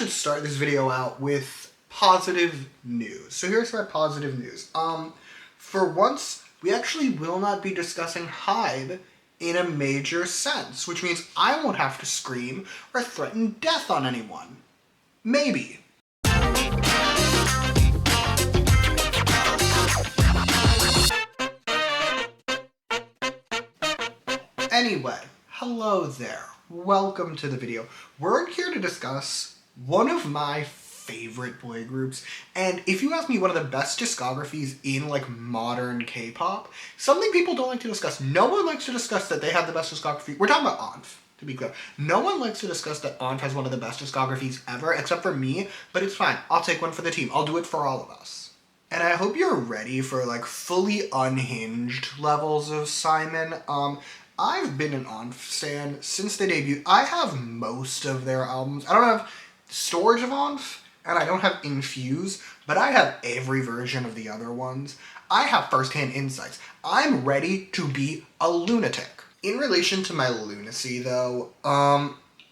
should start this video out with positive news. So here's my positive news. For once, we actually will not be discussing Hyde in a major sense, which means I won't have to scream or threaten death on anyone. Maybe. Anyway, hello there. Welcome to the video. We're here to discuss one of my favorite boy groups, and if you ask me, one of the best discographies in like modern K-pop, something people don't like to discuss. No one likes to discuss that they have the best discography. We're talking about ONF, to be clear. No one likes to discuss that ONF has one of the best discographies ever, except for me, but it's fine. I'll take one for the team. I'll do it for all of us. And I hope you're ready for like fully unhinged levels of Simon. I've been an ONF stan since they debuted. I have most of their albums. I don't have storage of ONF, and I don't have Infuse, but I have every version of the other ones. I have first-hand insights. I'm ready to be a lunatic. In relation to my lunacy, though,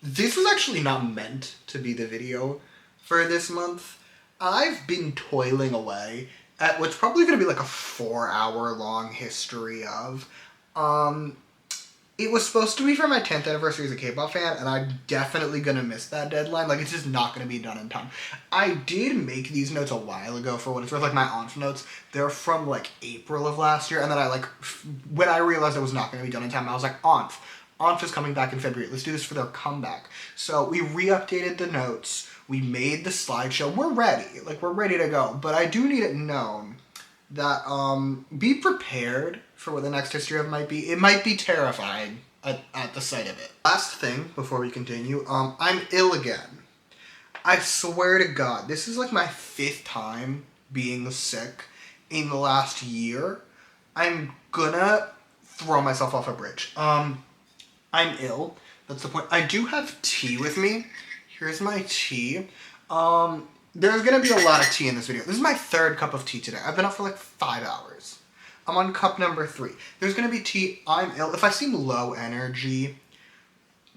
this was actually not meant to be the video for this month. I've been toiling away at what's probably going to be like a 4-hour-long history of. It was supposed to be for my 10th anniversary as a K-pop fan, and I'm definitely going to miss that deadline. Like, it's just not going to be done in time. I did make these notes a while ago for what it's worth, like my ONF notes. They're from, like, April of last year, and then when I realized it was not going to be done in time, I was like, ONF is coming back in February. Let's do this for their comeback. So we re-updated the notes. We made the slideshow. We're ready. Like, we're ready to go. But I do need it known that, be prepared for what the next history of might be. It might be terrifying at the sight of it. Last thing before we continue, I'm ill again. I swear to God, this is like my 5th time being sick in the last year. I'm gonna throw myself off a bridge. I'm ill. That's the point. I do have tea with me. Here's my tea. There's gonna be a lot of tea in this video. This is my 3rd cup of tea today. I've been up for like 5 hours. I'm on cup number 3. There's gonna be tea. I'm ill. If I seem low energy,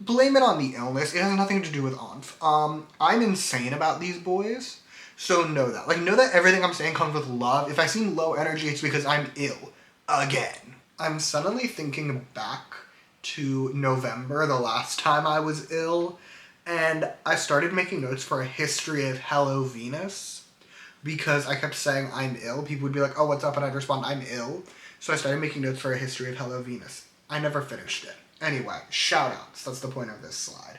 blame it on the illness. It has nothing to do with ONF. I'm insane about these boys, so know that. Like, know that everything I'm saying comes with love. If I seem low energy, it's because I'm ill. Again. I'm suddenly thinking back to November, the last time I was ill, and I started making notes for a history of Hello Venus. Because I kept saying I'm ill, people would be like, oh, what's up? And I'd respond, I'm ill. So I started making notes for a history of Hello Venus. I never finished it. Anyway, shout outs. That's the point of this slide.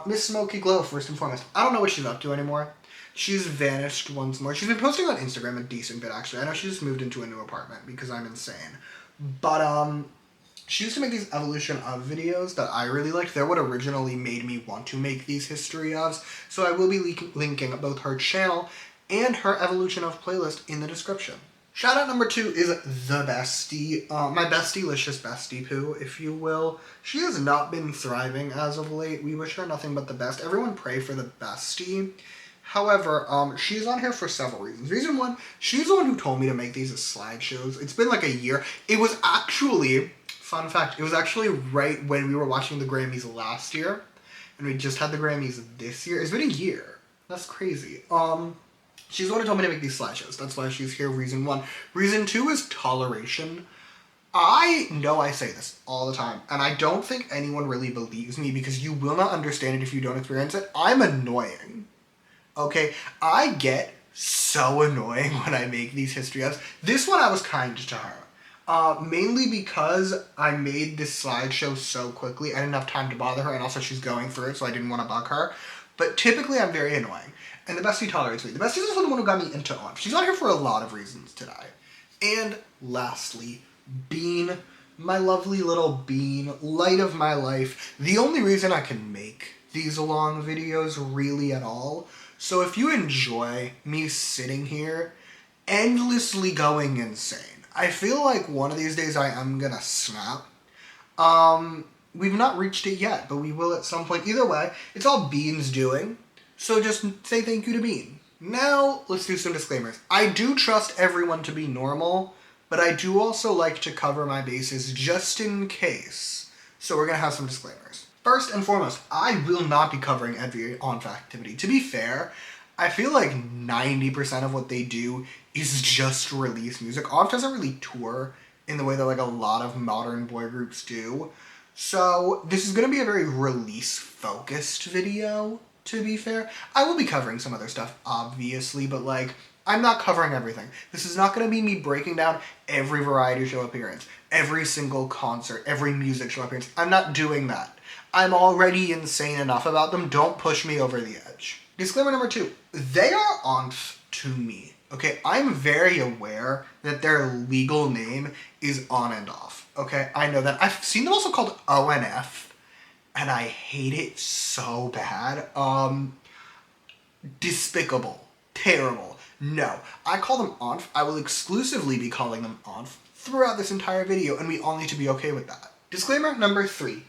Miss Smoky Glow, first and foremost. I don't know what she's up to anymore. She's vanished once more. She's been posting on Instagram a decent bit, actually. I know she just moved into a new apartment because I'm insane. But, she used to make these evolution of videos that I really liked. They're what originally made me want to make these history ofs. So I will be linking both her channel and her evolution of playlist in the description. Shout out number 2 is the bestie, my bestie-licious bestie poo, if you will. She has not been thriving as of late. We wish her nothing but the best. Everyone pray for the bestie. However, she's on here for several reasons. Reason 1, she's the one who told me to make these as slideshows. It's been like a year. It was actually, fun fact, it was actually right when we were watching the Grammys last year, and we just had the Grammys this year. It's been a year. That's crazy. She's the one who told me to make these slideshows. That's why she's here, reason 1. Reason 2 is toleration. I know I say this all the time, and I don't think anyone really believes me because you will not understand it if you don't experience it. I'm annoying. Okay? I get so annoying when I make these history ofs. This one I was kind to her. Mainly because I made this slideshow so quickly. I didn't have time to bother her, and also she's going through it, so I didn't want to bug her. But typically I'm very annoying. And the bestie tolerates me. The bestie is also the one who got me into ONF. She's not here for a lot of reasons today. And lastly, Bean. My lovely little Bean. Light of my life. The only reason I can make these long videos really at all. So if you enjoy me sitting here endlessly going insane, I feel like one of these days I am gonna snap. We've not reached it yet, but we will at some point. Either way, it's all Bean's doing. So just say thank you to Bean. Now, let's do some disclaimers. I do trust everyone to be normal, but I do also like to cover my bases just in case. So we're going to have some disclaimers. First and foremost, I will not be covering every ONF activity. To be fair, I feel like 90% of what they do is just release music. ONF doesn't really tour in the way that like a lot of modern boy groups do. So this is going to be a very release-focused video, to be fair. I will be covering some other stuff, obviously, but like, I'm not covering everything. This is not going to be me breaking down every variety show appearance, every single concert, every music show appearance. I'm not doing that. I'm already insane enough about them. Don't push me over the edge. Disclaimer number 2. They are ONF to me. Okay, I'm very aware that their legal name is On and Off. Okay, I know that. I've seen them also called ONF, and I hate it so bad. Despicable. Terrible. No, I call them ONF. I will exclusively be calling them ONF throughout this entire video, and we all need to be okay with that. Disclaimer number 3.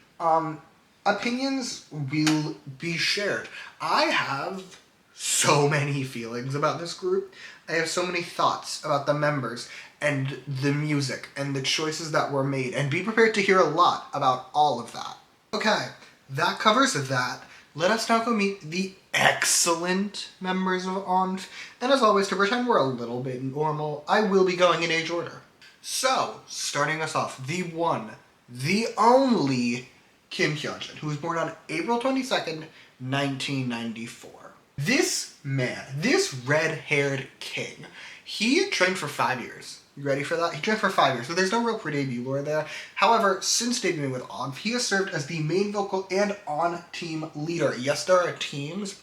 Opinions will be shared. I have so many feelings about this group. I have so many thoughts about the members and the music and the choices that were made, and be prepared to hear a lot about all of that. Okay, that covers that. Let us now go meet the excellent members of ONF, and as always, to pretend we're a little bit normal, I will be going in age order. So, starting us off, the one, the only Kim Hyunjin, who was born on April 22nd, 1994. This man, this red-haired king, he trained for 5 years. You ready for that? He trained for 5 years, so there's no real pre-debut lore there. However, since debuting with ONF, he has served as the main vocal and on-team leader. Yes, there are teams.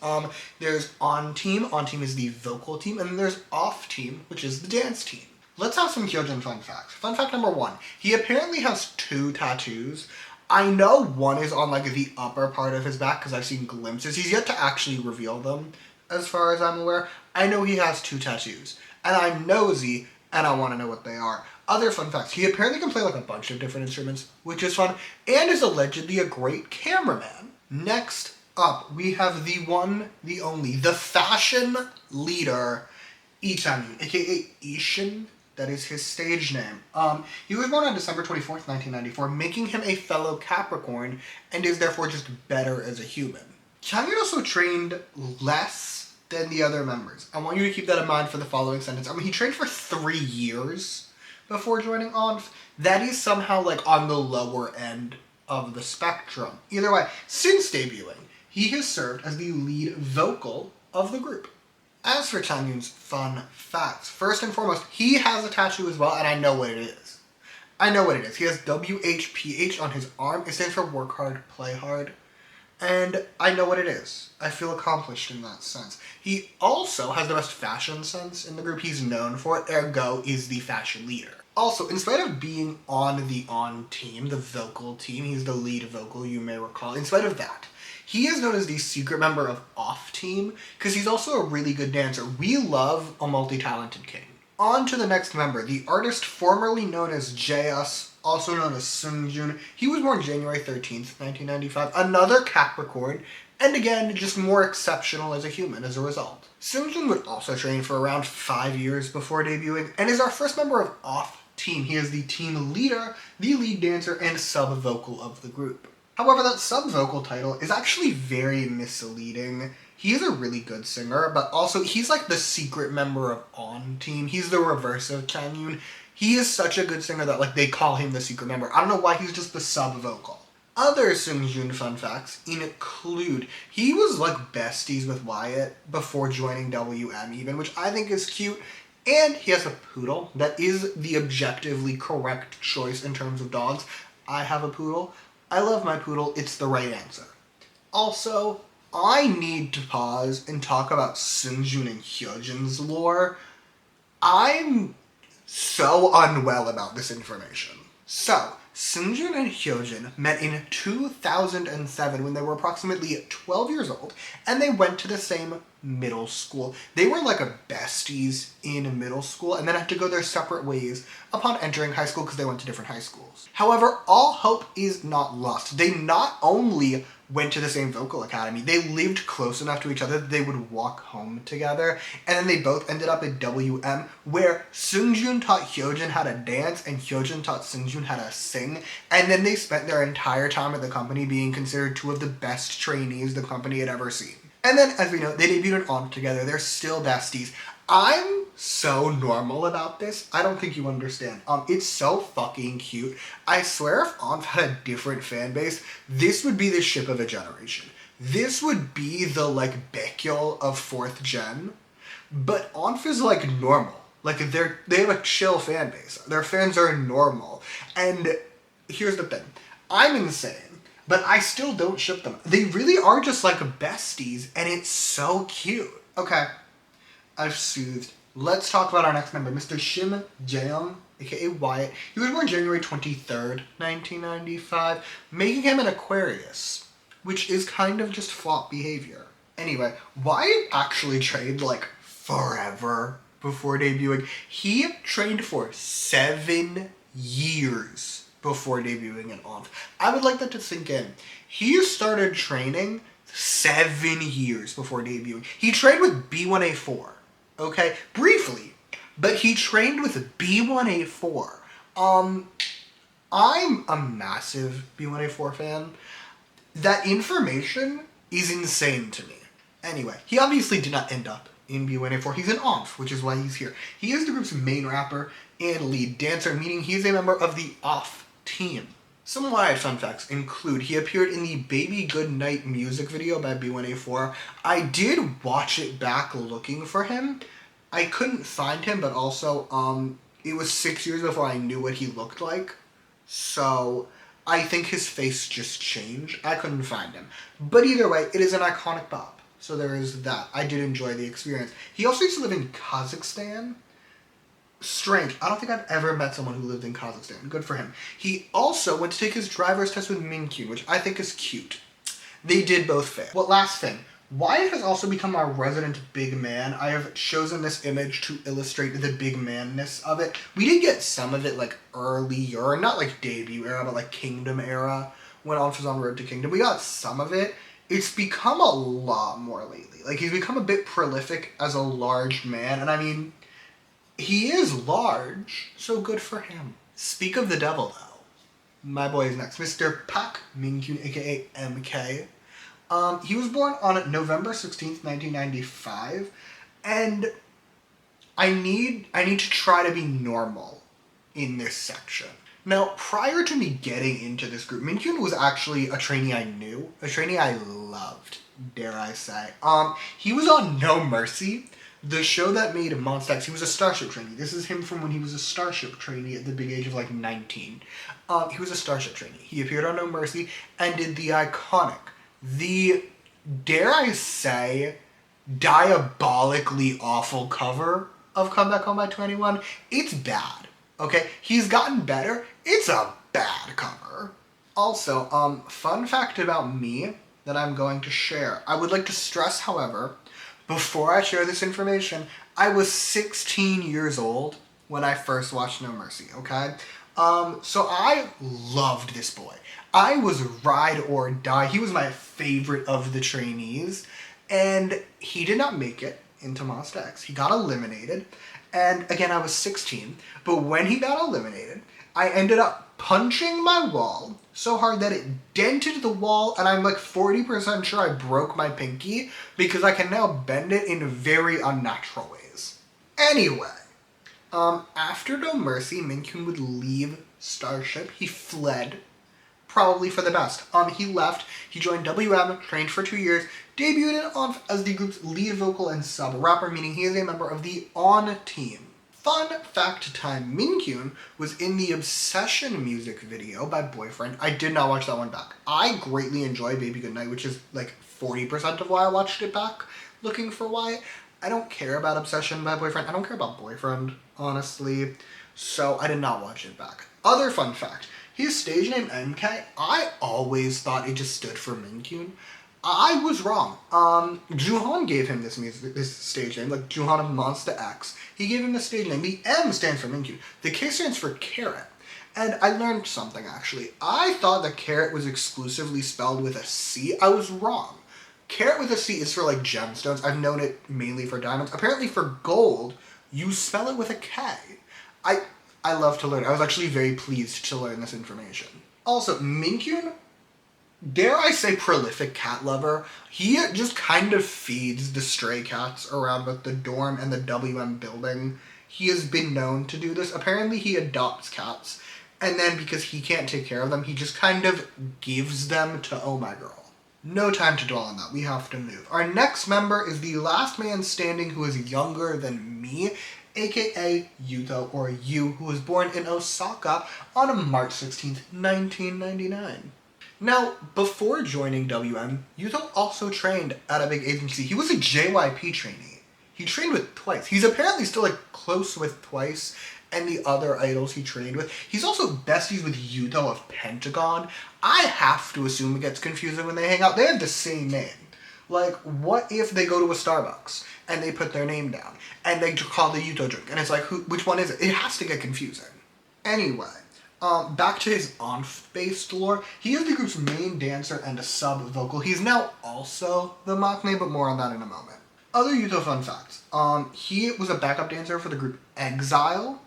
There's on-team is the vocal team, and then there's off-team, which is the dance team. Let's have some Hyunjin fun facts. Fun fact number 1, he apparently has 2 tattoos. I know one is on like the upper part of his back because I've seen glimpses. He's yet to actually reveal them, as far as I'm aware. I know he has 2 tattoos, and I'm nosy, and I want to know what they are. Other fun facts, he apparently can play like a bunch of different instruments, which is fun, and is allegedly a great cameraman. Next up, we have the one, the only, the fashion leader, Lee Chang-yoon, aka Ishin. That is his stage name. He was born on December 24th, 1994, making him a fellow Capricorn, and is therefore just better as a human. Chang-yoon also trained less than the other members. I want you to keep that in mind for the following sentence. I mean, he trained for 3 years before joining ONF. That is somehow like on the lower end of the spectrum. Either way, since debuting, he has served as the lead vocal of the group. As for Chang-yoon's fun facts, first and foremost, he has a tattoo as well, and I know what it is. I know what it is. He has WHPH on his arm. It stands for Work Hard, Play Hard. And I know what it is. I feel accomplished in that sense. He also has the best fashion sense in the group. He's known for it, ergo is the fashion leader. Also, in spite of being on the team, the vocal team, he's the lead vocal, you may recall. In spite of that, he is known as the secret member of Off Team because he's also a really good dancer. We love a multi-talented king. On to the next member, the artist formerly known as Jaeus, also known as Seungjun. He was born January 13th, 1995, another Capricorn, and again, just more exceptional as a human as a result. Seungjun would also train for around 5 years before debuting, and is our first member of Off Team. He is the team leader, the lead dancer, and sub-vocal of the group. However, that sub-vocal title is actually very misleading. He is a really good singer, but also he's like the secret member of On Team. He's the reverse of Chang-yoon. He is such a good singer that like they call him the secret member. I don't know why he's just the sub-vocal. Other Seungjun fun facts include he was like besties with Wyatt before joining WM even, which I think is cute. And he has a poodle that is the objectively correct choice in terms of dogs. I have a poodle. I love my poodle. It's the right answer. Also, I need to pause and talk about Seungjun and Hyunjin's lore. I'm so unwell about this information. So, Seungjun and Hyunjin met in 2007 when they were approximately 12 years old, and they went to the same middle school. They were like besties in middle school and then had to go their separate ways upon entering high school because they went to different high schools. However, all hope is not lost. They not only went to the same vocal academy. They lived close enough to each other that they would walk home together. And then they both ended up at WM, where Seungjun taught Hyojin how to dance and Hyojin taught Seungjun how to sing. And then they spent their entire time at the company being considered two of the best trainees the company had ever seen. And then, as we know, they debuted an ONF together. They're still besties. I'm so normal about this. I don't think you understand. It's so fucking cute. I swear if ONF had a different fan base, this would be the ship of a generation. This would be the, like, Baekhyul of 4th gen. But ONF is, like, normal. Like, they have a chill fan base. Their fans are normal. And here's the thing. I'm insane. But I still don't ship them. They really are just like besties, and it's so cute. Okay, I've soothed. Let's talk about our next member, Mr. Shim Jaeyoung, aka Wyatt. He was born January 23rd, 1995, making him an Aquarius, which is kind of just flop behavior. Anyway, Wyatt actually trained like forever before debuting. He trained for 7 years before debuting in ONF. I would like that to sink in. He started training 7 years before debuting. He trained with B1A4, okay? Briefly, but he trained with B1A4. I'm a massive B1A4 fan. That information is insane to me. Anyway, he obviously did not end up in B1A4. He's in ONF, which is why he's here. He is the group's main rapper and lead dancer, meaning he is a member of the OFF team. Some Wyatt fun facts include he appeared in the Baby Goodnight music video by B1A4. I did watch it back looking for him. I couldn't find him, but also it was 6 years before I knew what he looked like. So I think his face just changed. I couldn't find him. But either way, it is an iconic bop. So there is that. I did enjoy the experience. He also used to live in Kazakhstan. Strange. I don't think I've ever met someone who lived in Kazakhstan. Good for him. He also went to take his driver's test with Minkyun, which I think is cute. They did both fail. Well, last thing. Wyatt has also become our resident big man. I have chosen this image to illustrate the big manness of it. We did get some of it like earlier, not like debut era, but like Kingdom era, when ONF was on Road to Kingdom. We got some of it. It's become a lot more lately. Like, he's become a bit prolific as a large man, and I mean, he is large, so good for him. Speak of the devil, though. My boy is next. Mr. Park Min-kyun, aka MK. He was born on November 16th, 1995, and I need to try to be normal in this section. Now, prior to me getting into this group, Min-kyun was actually a trainee I knew, a trainee I loved, dare I say. He was on No Mercy, the show that made Monsta X. He was a Starship trainee. This is him from when he was a Starship trainee at the big age of like 19. He was a Starship trainee. He appeared on No Mercy and did the iconic, the, dare I say, diabolically awful cover of Come Back Home by 21. It's bad, okay? He's gotten better. It's a bad cover. Also, fun fact about me that I'm going to share. I would like to stress, however, before I share this information, I was 16 years old when I first watched No Mercy, okay? So I loved this boy. I was ride or die. He was my favorite of the trainees, and he did not make it into Monsta X. He got eliminated, and again, I was 16, but when he got eliminated, I ended up punching my wall so hard that it dented the wall, and I'm like 40% sure I broke my pinky because I can now bend it in very unnatural ways. Anyway, after No Mercy, Min-kyun would leave Starship. He fled, probably for the best. He left, he joined WM, trained for 2 years, debuted in ONF as the group's lead vocal and sub-rapper, meaning he is a member of the ON team. Fun fact time, Min-kyun was in the Obsession music video by Boyfriend. I did not watch that one back. I greatly enjoy Baby Goodnight, which is like 40% of why I watched it back, looking for why. I don't care about Obsession by Boyfriend. I don't care about Boyfriend, honestly, so I did not watch it back. Other fun fact, his stage name MK, I always thought it just stood for Min-kyun. I was wrong. Joohan gave him this stage name, like Joohan of Monsta X. He gave him the stage name. The M stands for Min-kyun. The K stands for Carrot. And I learned something, actually. I thought that carat was exclusively spelled with a C. I was wrong. Carat with a C is for, like, gemstones. I've known it mainly for diamonds. Apparently for gold, you spell it with a K. I love to learn. I was actually very pleased to learn this information. Also, Minkyun, dare I say prolific cat lover, he just kind of feeds the stray cats around both the dorm and the WM building. He has been known to do this. Apparently he adopts cats, and then because he can't take care of them, he just kind of gives them to Oh My Girl. No time to dwell on that. We have to move. Our next member is the last man standing who is younger than me, aka Yuto, or Yu, who was born in Osaka on March 16th, 1999. Now, before joining WM, Yuto also trained at a big agency. He was a JYP trainee. He trained with Twice. He's apparently still, like, close with Twice and the other idols he trained with. He's also besties with Yuto of Pentagon. I have to assume it gets confusing when they hang out. They have the same name. Like, what if they go to a Starbucks and they put their name down and they call the Yuto drink and it's like, which one is it? It has to get confusing. Anyway, back to his ONF-based lore. He is the group's main dancer and a sub-vocal. He's now also the maknae, but more on that in a moment. Other Yuto fun facts. He was a backup dancer for the group Exile.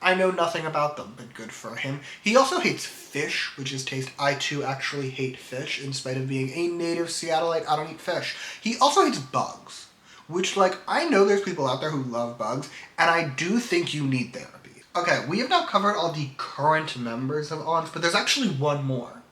I know nothing about them, but good for him. He also hates fish, which is taste. I too actually hate fish, in spite of being a native Seattleite. I don't eat fish. He also hates bugs, which, like, I know there's people out there who love bugs, and I do think you need therapy. Okay, we have now covered all the current members of ONF, but there's actually one more.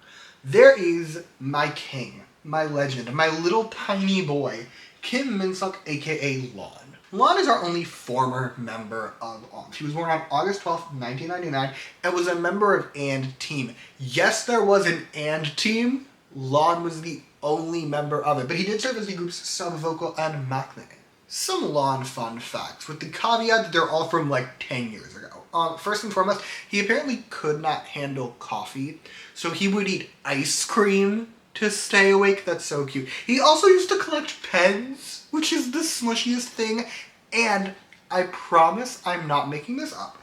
There is my king, my legend, my little tiny boy, Kim Min-suk, aka Lon. Lon is our only former member of ONF. He was born on August 12th, 1999, and was a member of And Team. Yes, there was an And Team. Lon was the only member of it, but he did serve as the group's sub-vocal and maknae. Some Lon fun facts, with the caveat that they're all from like 10 years ago. First and foremost, he apparently could not handle coffee, so he would eat ice cream to stay awake. That's so cute. He also used to collect pens, which is the smushiest thing, and I promise I'm not making this up.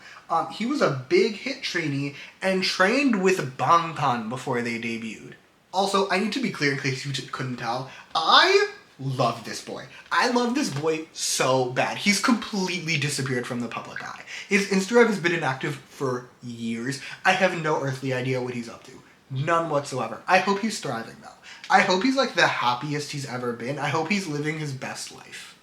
He was a big hit trainee and trained with Bangtan before they debuted. Also, I need to be clear in case you couldn't tell, I love this boy. I love this boy so bad. He's completely disappeared from the public eye. His Instagram has been inactive for years. I have no earthly idea what he's up to. None whatsoever. I hope he's thriving though. I hope he's like the happiest he's ever been. I hope he's living his best life.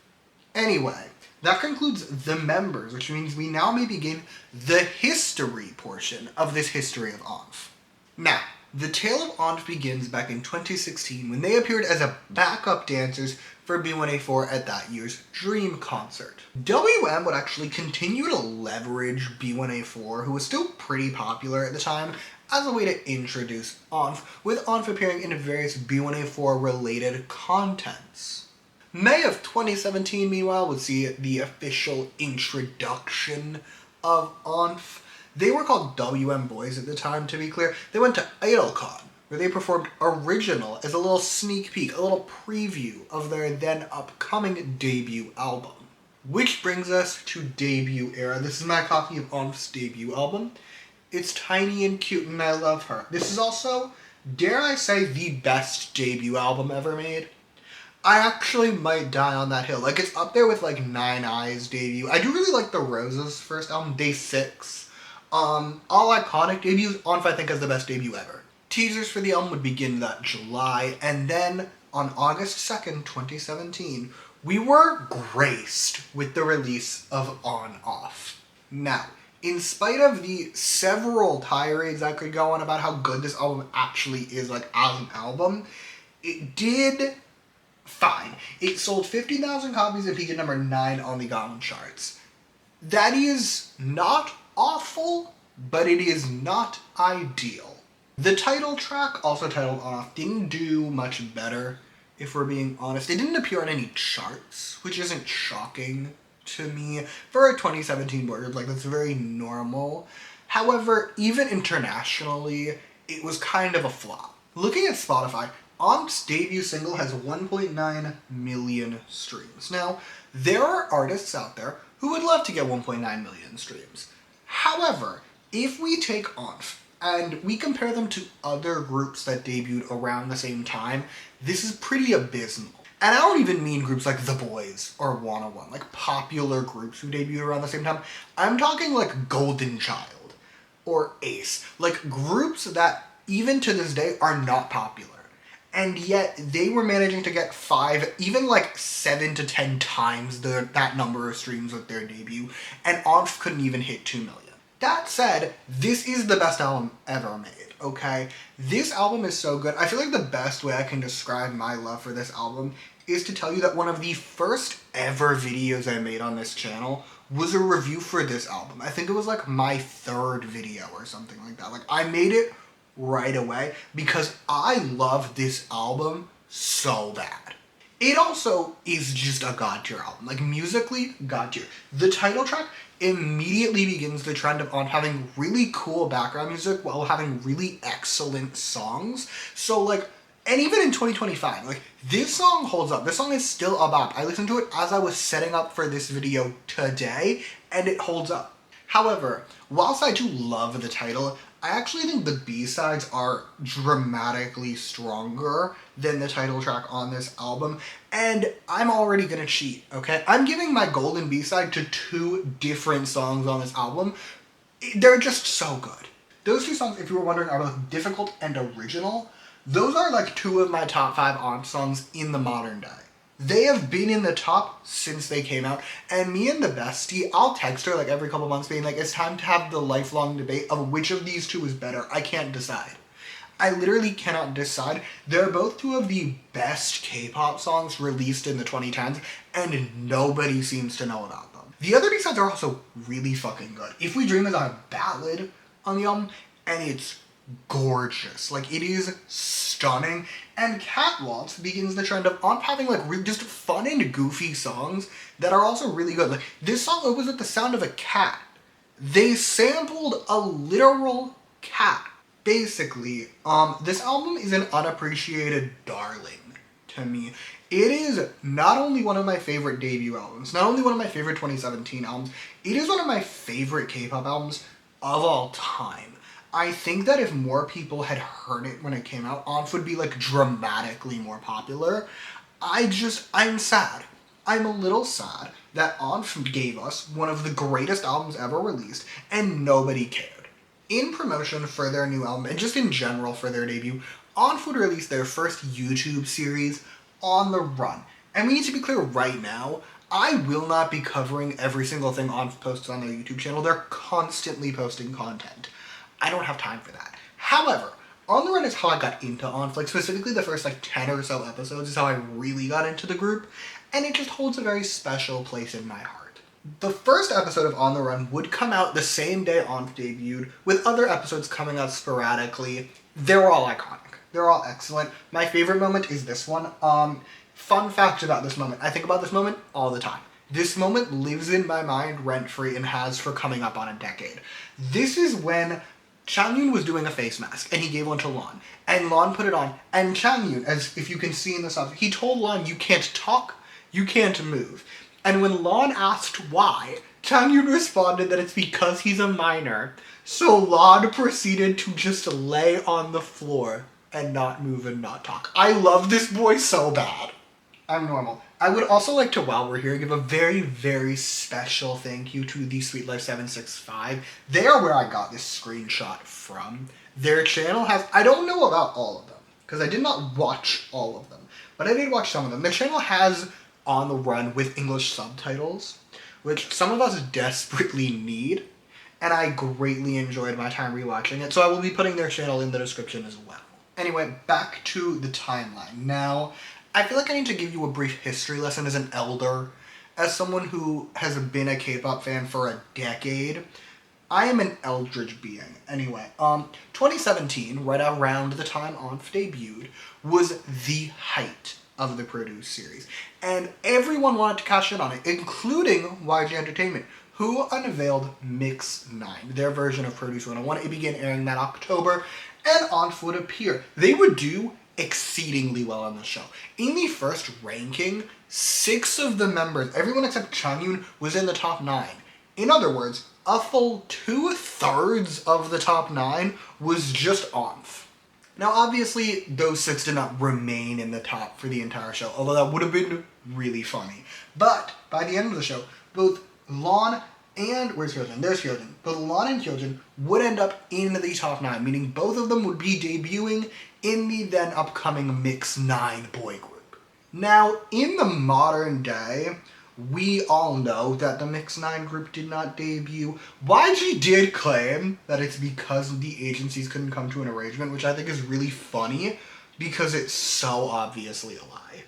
Anyway, that concludes the members, which means we now may begin the history portion of this history of ONF. Now, the tale of ONF begins back in 2016 when they appeared as a backup dancers for B1A4 at that year's Dream concert. WM would actually continue to leverage B1A4, who was still pretty popular at the time, as a way to introduce ONF, with ONF appearing in various B1A4 related contents. May of 2017, meanwhile, would see the official introduction of ONF. They were called WM Boys at the time, to be clear. They went to IdolCon, where they performed Original as a little sneak peek, a little preview of their then upcoming debut album. Which brings us to debut era. This is my copy of ONF's debut album. It's tiny and cute, and I love her. This is also, dare I say, the best debut album ever made. I actually might die on that hill. Like, it's up there with, like, Nine Eyes' debut. I do really like the Roses' first album, Day 6. All iconic debuts, ONF I think has the best debut ever. Teasers for the album would begin that July, and then on August 2nd, 2017, we were graced with the release of On Off. Now, in spite of the several tirades I could go on about how good this album actually is, like, as an album, it did fine. It sold 50,000 copies and peaked at number 9 on the Gaon charts. That is not awful, but it is not ideal. The title track, also titled On Off, didn't do much better, if we're being honest. It didn't appear on any charts, which isn't shocking to me. For a 2017 boy group, like, that's very normal. However, even internationally, it was kind of a flop. Looking at Spotify, ONF's debut single has 1.9 million streams. Now, there are artists out there who would love to get 1.9 million streams. However, If we take ONF and we compare them to other groups that debuted around the same time, this is pretty abysmal. And I don't even mean groups like The Boys or 101, like popular groups who debuted around the same time. I'm talking like Golden Child or Ace, like groups that even to this day are not popular. And yet they were managing to get 5, even like 7 to 10 times that number of streams with their debut, and ONF couldn't even hit 2 million. That said, this is the best album ever made, okay? This album is so good. I feel like the best way I can describe my love for this album is to tell you that one of the first ever videos I made on this channel was a review for this album. I think it was like my 3rd video or something like that. Like, I made it right away because I love this album so bad. It also is just a god tier album. Like, musically, god tier. The title track immediately begins the trend of having really cool background music while having really excellent songs. So, like, and even in 2025, like, this song holds up. This song is still a bop. I listened to it as I was setting up for this video today, and it holds up. However, whilst I do love the title, I actually think the B-sides are dramatically stronger than the title track on this album, and I'm already gonna cheat, okay? I'm giving my golden B-side to 2 different songs on this album. They're just so good. Those 2 songs, if you were wondering, are both difficult and original. Those are like 2 of my top 5 ONF songs in the modern day. They have been in the top since they came out, and me and the bestie, I'll text her like every couple months being like, it's time to have the lifelong debate of which of these 2 is better. I can't decide. I literally cannot decide. They're both 2 of the best K-pop songs released in the 2010s, and nobody seems to know about them. The other B-sides are also really fucking good. If We Dream is a ballad on the album, and it's gorgeous. Like, it is stunning. And Catwalks begins the trend of having like just fun and goofy songs that are also really good. Like, this song opens with the sound of a cat. They sampled a literal cat. Basically, this album is an unappreciated darling to me. It is not only one of my favorite debut albums, not only one of my favorite 2017 albums, it is one of my favorite K-pop albums of all time. I think that if more people had heard it when it came out, ONF would be like dramatically more popular. I'm sad. I'm a little sad that ONF gave us one of the greatest albums ever released and nobody cared. In promotion for their new album, and just in general for their debut, ONF would release their first YouTube series, On the Run. And we need to be clear right now, I will not be covering every single thing ONF posts on their YouTube channel. They're constantly posting content. I don't have time for that. However, On the Run is how I got into ONF. Like, specifically the first like 10 or so episodes is how I really got into the group, and it just holds a very special place in my heart. The first episode of On the Run would come out the same day ONF debuted, with other episodes coming out sporadically. They're all iconic. They're all excellent. My favorite moment is this one. Fun fact about this moment. I think about this moment all the time. This moment lives in my mind rent-free and has for coming up on a decade. This is when Changyun was doing a face mask, and he gave one to Lon. And Lon put it on, and Changyun, as if you can see in the song, he told Lon, you can't talk, you can't move. And when Lon asked why, Changyun responded that it's because he's a minor. So Lon proceeded to just lay on the floor and not move and not talk. I love this boy so bad. I'm normal. I would also like to, while we're here, give a very, very special thank you to the Sweet Life 765. They are where I got this screenshot from. Their channel has, I don't know about all of them, because I did not watch all of them, but I did watch some of them. Their channel has On the Run with English subtitles, which some of us desperately need, and I greatly enjoyed my time rewatching it, so I will be putting their channel in the description as well. Anyway, back to the timeline. Now, I feel like I need to give you a brief history lesson as an elder. As someone who has been a K-pop fan for a decade, I am an eldritch being. Anyway, 2017, right around the time ONF debuted, was the height of the Predebut series. And everyone wanted to cash in on it, including YG Entertainment, who unveiled Mix 9, their version of Predebut 101. It began airing that October, and ONF would appear. They would do exceedingly well on the show. In the first ranking, 6 of the members, everyone except Changyun, was in the top 9. In other words, a full 2/3 of the top 9 was just ONF. Now, obviously, those 6 did not remain in the top for the entire show, although that would have been really funny. But by the end of the show, both Lon and where's Hyojin? There's Hyojin. Both Lon and Hyojin would end up in the top 9, meaning both of them would be debuting in the then upcoming Mix 9 boy group. Now, in the modern day, we all know that the Mix 9 group did not debut. YG did claim that it's because the agencies couldn't come to an arrangement, which I think is really funny because it's so obviously a lie.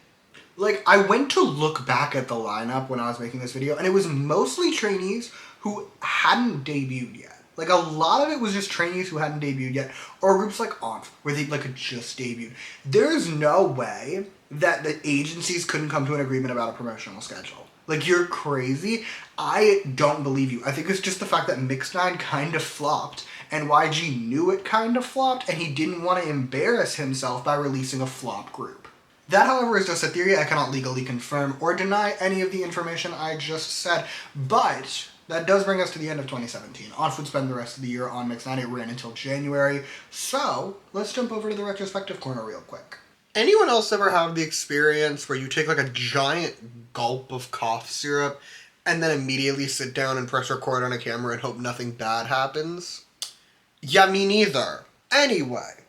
Like, I went to look back at the lineup when I was making this video, and it was mostly trainees who hadn't debuted yet. Like, a lot of it was just trainees who hadn't debuted yet, or groups like ONF, where they like had just debuted. There's no way that the agencies couldn't come to an agreement about a promotional schedule. Like, you're crazy. I don't believe you. I think it's just the fact that Mix 9 kind of flopped, and YG knew it kind of flopped, and he didn't want to embarrass himself by releasing a flop group. That, however, is just a theory. I cannot legally confirm or deny any of the information I just said, but that does bring us to the end of 2017. ONF would spend the rest of the year on Mix 9. It ran until January, so let's jump over to the retrospective corner real quick. Anyone else ever have the experience where you take like a giant gulp of cough syrup and then immediately sit down and press record on a camera and hope nothing bad happens? Yeah, me neither. Anyway,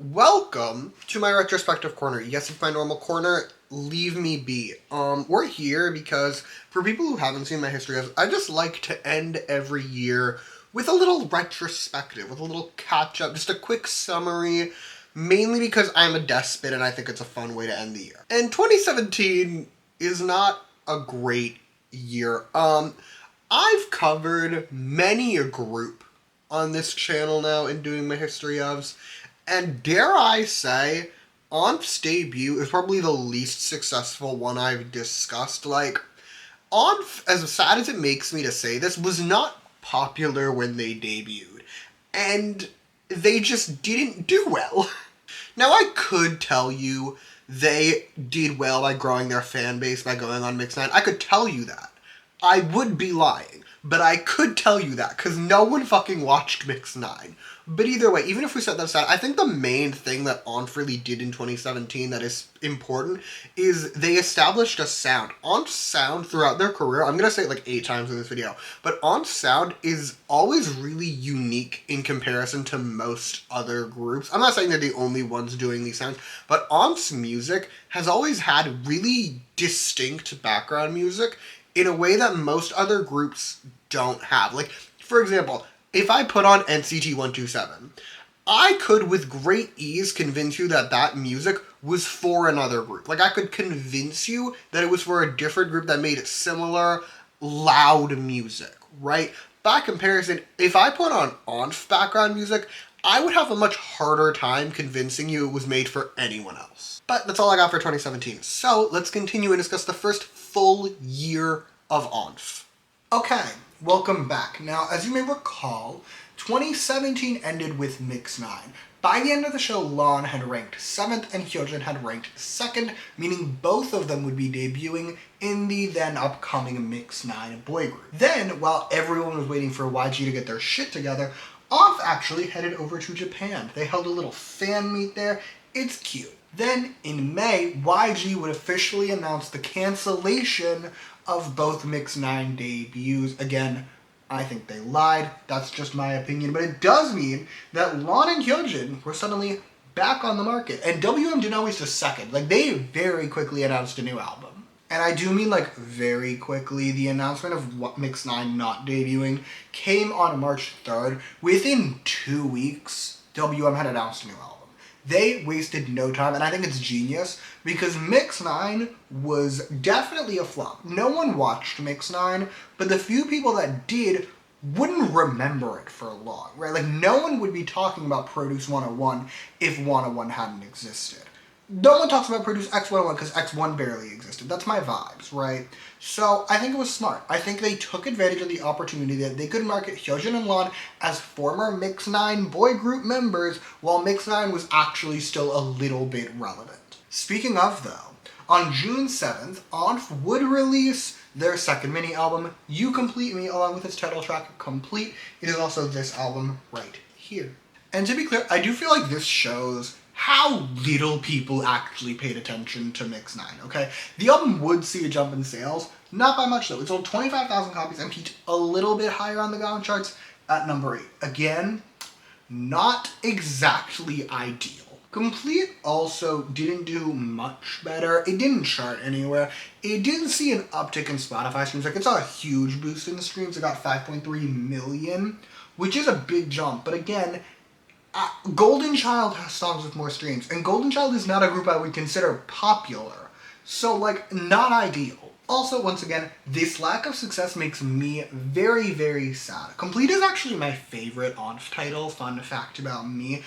welcome to my retrospective corner. Yes, it's my normal corner. Leave me be. We're here because for people who haven't seen my history, I just like to end every year with a little retrospective, with a little catch-up, just a quick summary, mainly because I'm a despot and I think it's a fun way to end the year. And 2017 is not a great year. I've covered many a group on this channel now in doing my history ofs, and dare I say, ONF's debut is probably the least successful one I've discussed. Like, ONF, as sad as it makes me to say this, was not popular when they debuted, and they just didn't do well. Now, I could tell you they did well by growing their fan base by going on Mix 9. I could tell you that. I would be lying, but I could tell you that, because no one fucking watched Mix 9. But either way, even if we set that aside, I think the main thing that ONF really did in 2017 that is important is they established a sound. ONF's sound throughout their career, I'm going to say it like 8 times in this video, but ONF's sound is always really unique in comparison to most other groups. I'm not saying they're the only ones doing these sounds, but ONF's music has always had really distinct background music in a way that most other groups don't have. Like, for example, if I put on NCT 127, I could with great ease convince you that that music was for another group. Like, I could convince you that it was for a different group that made it similar, loud music, right? By comparison, if I put on ONF background music, I would have a much harder time convincing you it was made for anyone else. But that's all I got for 2017. So let's continue and discuss the first full year of ONF. Okay, welcome back. Now, as you may recall, 2017 ended with Mix 9. By the end of the show, Lon had ranked 7th and Hyojin had ranked 2nd, meaning both of them would be debuting in the then upcoming Mix 9 boy group. Then, while everyone was waiting for YG to get their shit together, ONF actually headed over to Japan. They held a little fan meet there. It's cute. Then, in May, YG would officially announce the cancellation of both Mix 9 debuts. Again, I think they lied. That's just my opinion. But it does mean that Lon and Hyojin were suddenly back on the market. And WM didn't always just second. Like, they very quickly announced a new album. And I do mean, like, very quickly. The announcement of Mix 9 not debuting came on March 3rd. Within 2 weeks, WM had announced a new album. They wasted no time, and I think it's genius, because Mix 9 was definitely a flop. No one watched Mix 9, but the few people that did wouldn't remember it for long, right? Like, no one would be talking about Produce 101 if 101 hadn't existed. No one talks about Produce X101 because X1 barely existed. That's my vibes, right? So I think it was smart. I think they took advantage of the opportunity that they could market Hyojin and Lon as former Mix 9 boy group members while Mix 9 was actually still a little bit relevant. Speaking of, though, On June 7th, ONF would release their second mini album, You Complete Me, along with its title track, Complete. It is also this album right here. And to be clear, I do feel like this shows how little people actually paid attention to Mix 9, okay? The album would see a jump in sales, not by much though. It sold 25,000 copies and peaked a little bit higher on the Gaon charts at number 8. Again, not exactly ideal. Complete also didn't do much better. It didn't chart anywhere. It didn't see an uptick in Spotify streams. Like, it saw a huge boost in the streams. It got 5.3 million, which is a big jump. But again, Golden Child has songs with more streams, and Golden Child is not a group I would consider popular. So, like, not ideal. Also, once again, this lack of success makes me very, very sad. Complete is actually my favorite ONF title, fun fact about me.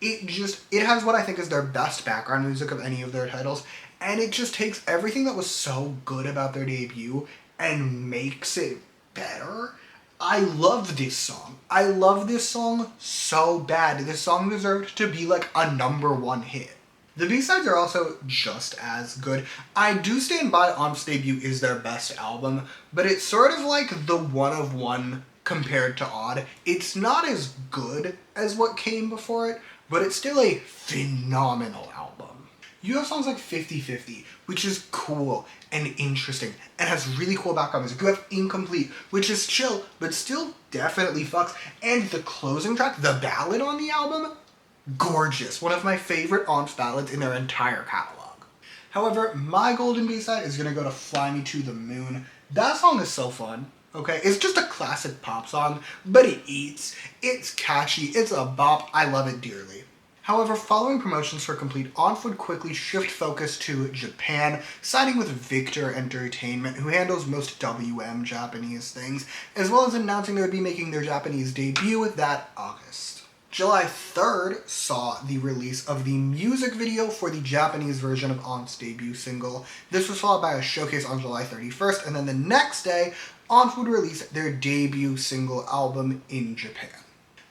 It has what I think is their best background music of any of their titles, and it just takes everything that was so good about their debut and makes it better. I love this song. I love this song so bad. This song deserved to be like a #1 hit. The B-sides are also just as good. I do stand by ONF's debut is their best album, but it's sort of like the one of one compared to Odd. It's not as good as what came before it, but it's still a phenomenal album. You have songs like 50/50, which is cool and interesting and has really cool background music. You have Incomplete, which is chill, but still definitely fucks. And the closing track, the ballad on the album, gorgeous. One of my favorite ONF ballads in their entire catalog. However, my golden B-side is gonna go to Fly Me to the Moon. That song is so fun. Okay, it's just a classic pop song, but it eats. It's catchy, it's a bop, I love it dearly. However, following promotions for Complete, ONF would quickly shift focus to Japan, signing with Victor Entertainment, who handles most WM Japanese things, as well as announcing they would be making their Japanese debut that August. July 3rd saw the release of the music video for the Japanese version of ONF's debut single. This was followed by a showcase on July 31st, and then the next day, ONF would release their debut single album in Japan.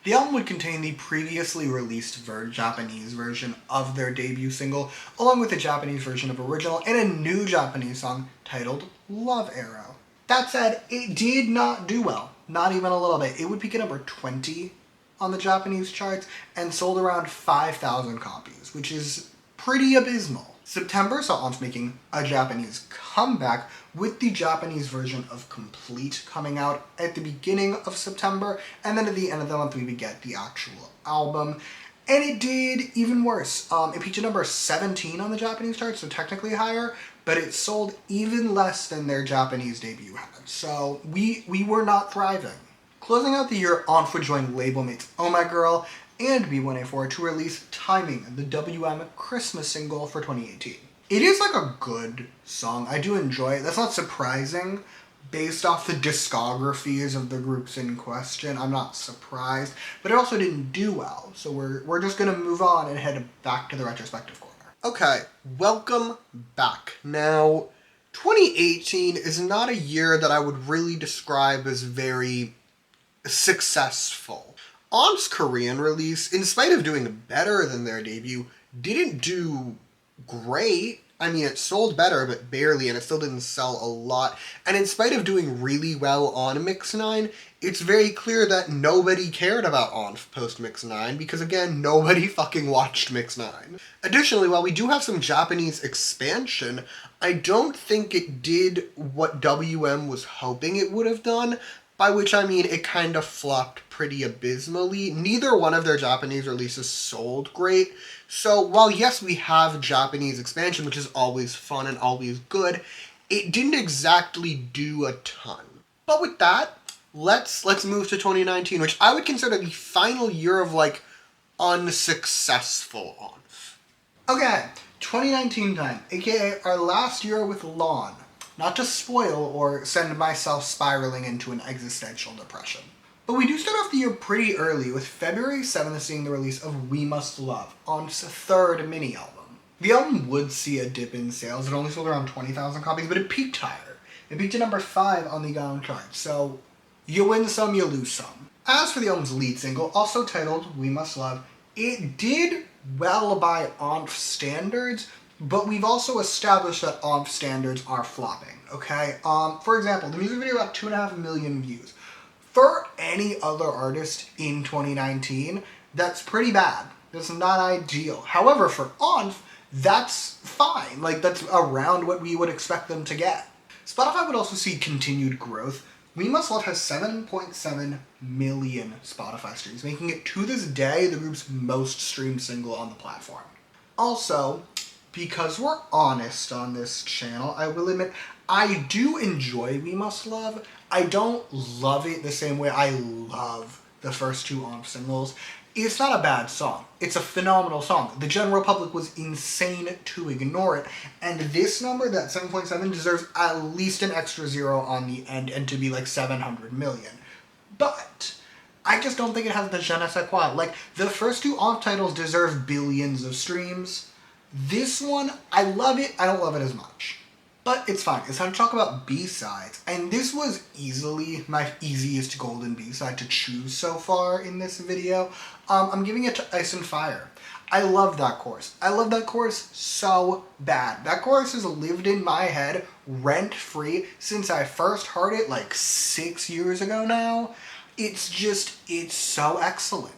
The album would contain the previously released Japanese version of their debut single, along with a Japanese version of original and a new Japanese song titled Love Arrow. That said, it did not do well, not even a little bit. It would peak at number 20 on the Japanese charts and sold around 5,000 copies, which is pretty abysmal. September saw ONF making a Japanese comeback with the Japanese version of Complete coming out at the beginning of September, and then at the end of the month we would get the actual album. And it did even worse. It peaked at number 17 on the Japanese charts, so technically higher, but it sold even less than their Japanese debut had. So we were not thriving. Closing out the year, ONF would join label mates Oh My Girl and B1A4 to release Timing, the WM Christmas single for 2018. It is like a good song. I do enjoy it. That's not surprising. Based off the discographies of the groups in question, I'm not surprised. But it also didn't do well, so we're just gonna move on and head back to the retrospective corner. Okay, welcome back. Now, 2018 is not a year that I would really describe as very successful. ONF's Korean release, in spite of doing better than their debut, didn't do great. I mean, it sold better, but barely, and it still didn't sell a lot. And in spite of doing really well on Mix 9, it's very clear that nobody cared about ONF post Mix 9, because again, nobody fucking watched Mix 9. Additionally, while we do have some Japanese expansion, I don't think it did what WM was hoping it would have done, by which I mean it kind of flopped pretty abysmally. Neither one of their Japanese releases sold great, so while yes, we have Japanese expansion, which is always fun and always good, it didn't exactly do a ton. But with that, let's move to 2019, which I would consider the final year of, like, unsuccessful ONF. Okay, 2019 time, aka our last year with Lawn. Not to spoil or send myself spiraling into an existential depression. But we do start off the year pretty early, with February 7th seeing the release of We Must Love, ONF's third mini album. The album would see a dip in sales. It only sold around 20,000 copies, but it peaked higher. It peaked at number 5 on the Gaon chart, so you win some, you lose some. As for the album's lead single, also titled We Must Love, it did well by ONF standards, but we've also established that ONF standards are flopping, okay? For example, the music video got 2.5 million views. For any other artist in 2019, that's pretty bad. That's not ideal. However, for ONF, that's fine. Like, that's around what we would expect them to get. Spotify would also see continued growth. We Must Love has 7.7 million Spotify streams, making it to this day the group's most streamed single on the platform. Also, because we're honest on this channel, I will admit I do enjoy We Must Love. I don't love it the same way I love the first two ONF singles. It's not a bad song. It's a phenomenal song. The general public was insane to ignore it, and this number, that 7.7, deserves at least an extra zero on the end and to be like 700 million. But I just don't think it has the je ne sais quoi. Like, the first two ONF titles deserve billions of streams. This one, I love it, I don't love it as much. But it's fine. It's time to talk about B-sides. And this was easily my easiest golden B-side to choose so far in this video. I'm giving it to Ice and Fire. I love that chorus. I love that chorus so bad. That chorus has lived in my head rent-free since I first heard it like 6 years ago now. It's so excellent.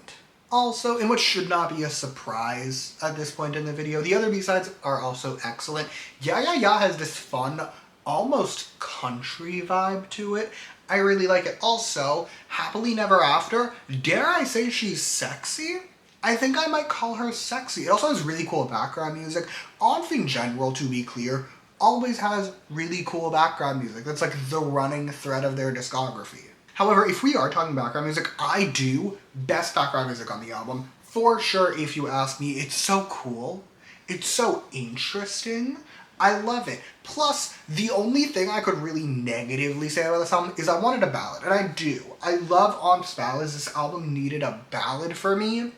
Also, and what should not be a surprise at this point in the video, the other B-sides are also excellent. Yeah Yeah Yeah has this fun, almost country vibe to it. I really like it. Also, Happily Never After, dare I say she's sexy? I think I might call her sexy. It also has really cool background music. ONF in general, to be clear, always has really cool background music. That's like the running thread of their discography. However, if we are talking background music, I do best background music on the album. For sure, if you ask me. It's so cool. It's so interesting. I love it. Plus, the only thing I could really negatively say about this album is I wanted a ballad, and I do. I love ONF's ballads. This album needed a ballad for me,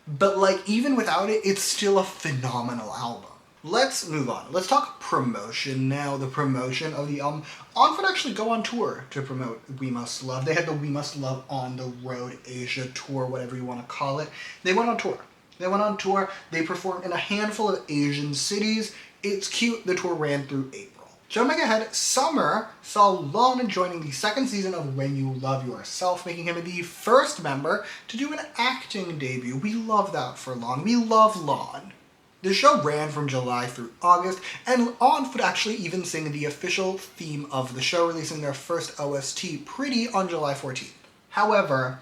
but like, even without it, it's still a phenomenal album. Let's move on. Let's talk promotion now, the promotion of the album. ONF would actually go on tour to promote We Must Love. They had the We Must Love on the Road Asia tour, whatever you want to call it. They went on tour. They performed in a handful of Asian cities. It's cute. The tour ran through April. Jumping ahead, summer saw Lon joining the second season of When You Love Yourself, making him the first member to do an acting debut. We love that for Lon. We love Lon. The show ran from July through August, and ONF would actually even sing the official theme of the show, releasing their first OST Pretty on July 14th. However,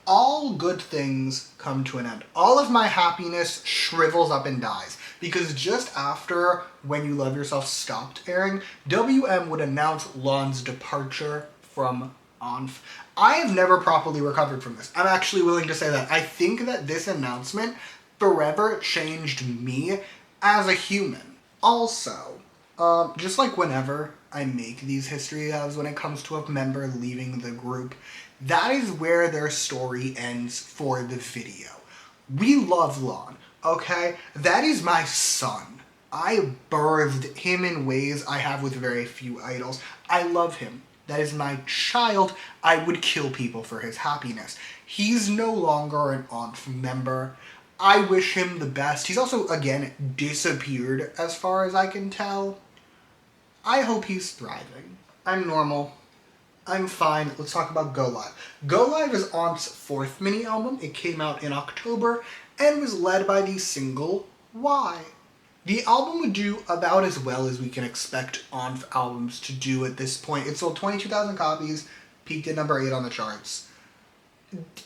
all good things come to an end. All of my happiness shrivels up and dies, because just after When You Love Yourself stopped airing, WM would announce Lon's departure from ONF. I have never properly recovered from this. I'm actually willing to say that. I think that this announcement forever changed me as a human. Also, just like whenever I make these history halves when it comes to a member leaving the group, that is where their story ends for the video. We love Lon, okay? That is my son. I birthed him in ways I have with very few idols. I love him. That is my child. I would kill people for his happiness. He's no longer an ONF member. I wish him the best. He's also, again, disappeared as far as I can tell. I hope he's thriving. I'm normal. I'm fine. Let's talk about Go Live. Go Live is ONF's fourth mini-album. It came out in October and was led by the single Why. The album would do about as well as we can expect ONF albums to do at this point. It sold 22,000 copies, peaked at number 8 on the charts.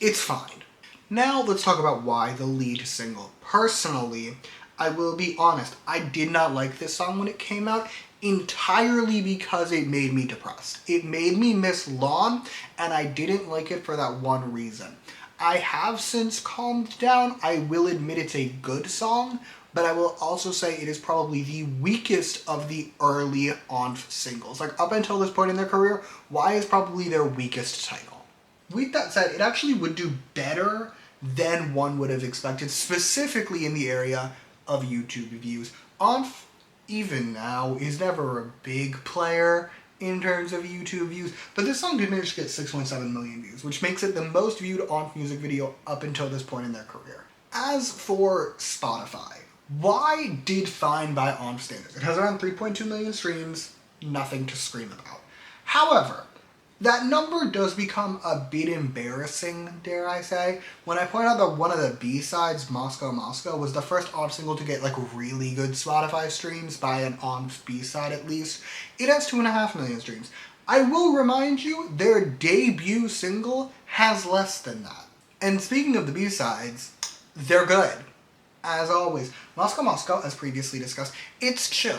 It's fine. Now let's talk about Why, the lead single. Personally, I will be honest, I did not like this song when it came out entirely because it made me depressed. It made me miss Lon, and I didn't like it for that one reason. I have since calmed down. I will admit it's a good song, but I will also say it is probably the weakest of the early ONF singles. Like, up until this point in their career, Why is probably their weakest title. With that said, it actually would do better than one would have expected, specifically in the area of YouTube views. ONF, even now, is never a big player in terms of YouTube views, but this song did manage to get 6.7 million views, which makes it the most viewed ONF music video up until this point in their career. As for Spotify, Why did Fine by ONF standards? It has around 3.2 million streams, nothing to scream about. However, that number does become a bit embarrassing, dare I say, when I point out that one of the B-sides, Moscow Moscow, was the first ONF single to get like really good Spotify streams by an ONF B-side at least. It has 2.5 million streams. I will remind you, their debut single has less than that. And speaking of the B-sides, they're good. As always, Moscow Moscow, as previously discussed, it's chill.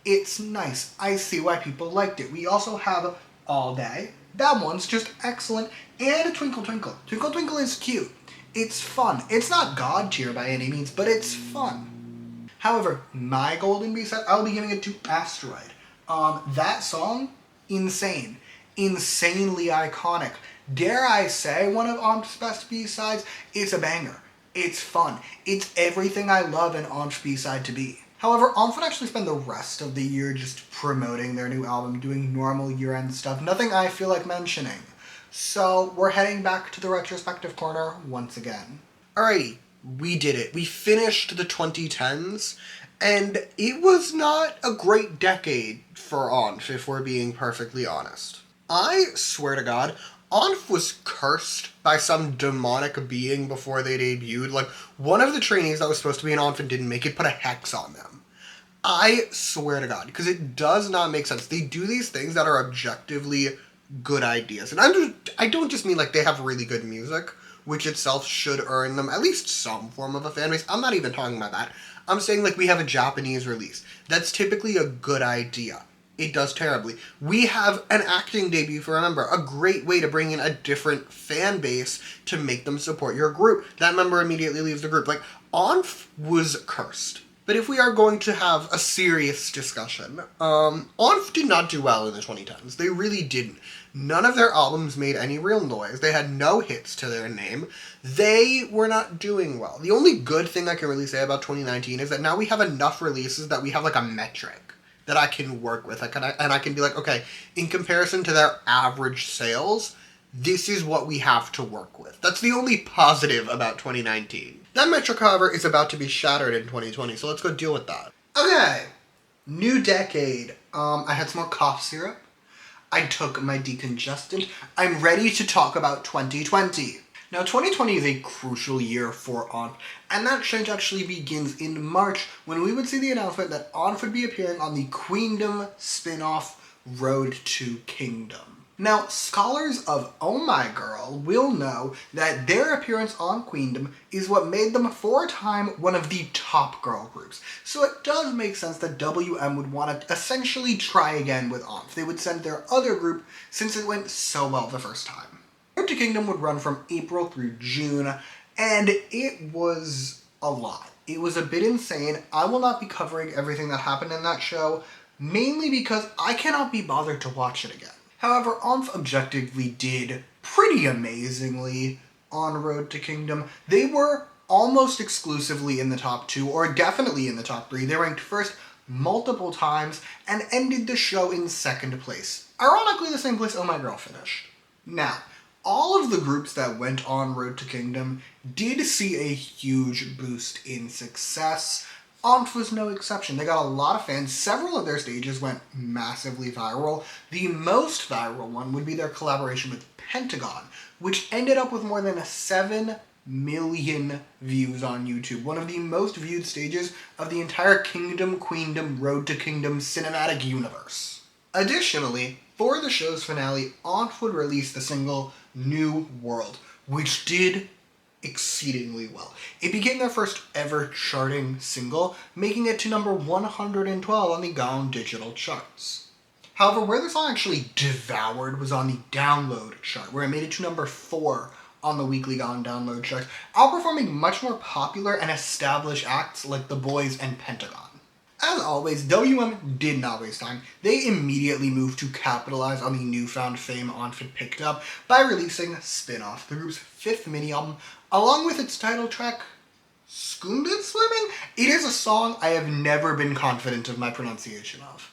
It's nice. I see why people liked it. We also have All Day. That one's just excellent. And Twinkle Twinkle. Twinkle Twinkle is cute. It's fun. It's not God tier by any means, but it's fun. However, my golden B-side, I'll be giving it to Asteroid. That song, insane. Insanely iconic. Dare I say one of ONF's best B-sides? It's a banger. It's fun. It's everything I love an ONF B-side to be. However, ONF would actually spend the rest of the year just promoting their new album, doing normal year-end stuff, nothing I feel like mentioning. So we're heading back to the retrospective corner once again. Alrighty, we did it. We finished the 2010s, and it was not a great decade for ONF, if we're being perfectly honest. I swear to God, ONF was cursed by some demonic being before they debuted. Like, one of the trainees that was supposed to be in ONF and didn't make it put a hex on them. I swear to God, because it does not make sense. They do these things that are objectively good ideas. And I don't just mean like they have really good music, which itself should earn them at least some form of a fan base. I'm not even talking about that. I'm saying like we have a Japanese release. That's typically a good idea. It does terribly. We have an acting debut for a member, a great way to bring in a different fan base to make them support your group. That member immediately leaves the group. Like, ONF was cursed. But if we are going to have a serious discussion, ONF did not do well in the 2010s. They really didn't. None of their albums made any real noise. They had no hits to their name. They were not doing well. The only good thing I can really say about 2019 is that now we have enough releases that we have like a metric that I can work with. And I can be like, okay, in comparison to their average sales, this is what we have to work with. That's the only positive about 2019. That metric, however, is about to be shattered in 2020, so let's go deal with that. Okay, new decade. I had some more cough syrup. I took my decongestant. I'm ready to talk about 2020. Now, 2020 is a crucial year for ONF, and that change actually begins in March when we would see the announcement that ONF would be appearing on the Queendom spin-off Road to Kingdom. Now, scholars of Oh My Girl will know that their appearance on Queendom is what made them for a time one of the top girl groups. So it does make sense that WM would want to essentially try again with ONF. They would send their other group since it went so well the first time. Road to Kingdom would run from April through June, and it was a lot. It was a bit insane. I will not be covering everything that happened in that show, mainly because I cannot be bothered to watch it again. However, ONF objectively did pretty amazingly on Road to Kingdom. They were almost exclusively in the top 2, or definitely in the top 3. They ranked first multiple times and ended the show in second place. Ironically, the same place Oh My Girl finished. Now, all of the groups that went on Road to Kingdom did see a huge boost in success. ONF was no exception. They got a lot of fans. Several of their stages went massively viral. The most viral one would be their collaboration with Pentagon, which ended up with more than 7 million views on YouTube. One of the most viewed stages of the entire Kingdom, Queendom, Road to Kingdom cinematic universe. Additionally, for the show's finale, ONF would release the single New World, which did exceedingly well. It became their first ever charting single, making it to number 112 on the Gaon digital charts. However, where the song actually devoured was on the download chart, where it made it to number 4 on the weekly Gaon download chart, outperforming much more popular and established acts like The Boys and Pentagon. As always, WM did not waste time. They immediately moved to capitalize on the newfound fame ONF had picked up by releasing Spin-Off, the group's 5th mini-album, along with its title track, Skoonded Swimming? It is a song I have never been confident of my pronunciation of.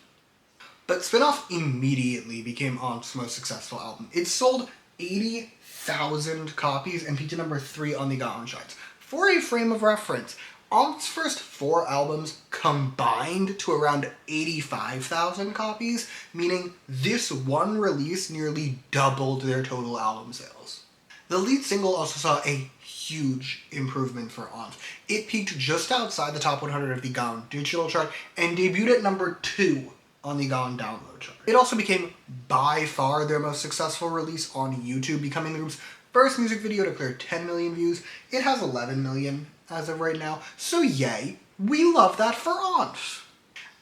But Spin-Off immediately became ONF's most successful album. It sold 80,000 copies and peaked at number 3 on the Gaon charts. For a frame of reference, ONF's first 4 albums combined to around 85,000 copies, meaning this one release nearly doubled their total album sales. The lead single also saw a huge improvement for ONF. It peaked just outside the top 100 of the Gaon digital chart and debuted at number 2 on the Gaon download chart. It also became by far their most successful release on YouTube, becoming the group's first music video to clear 10 million views. It has 11 million as of right now, so yay, we love that for ONF.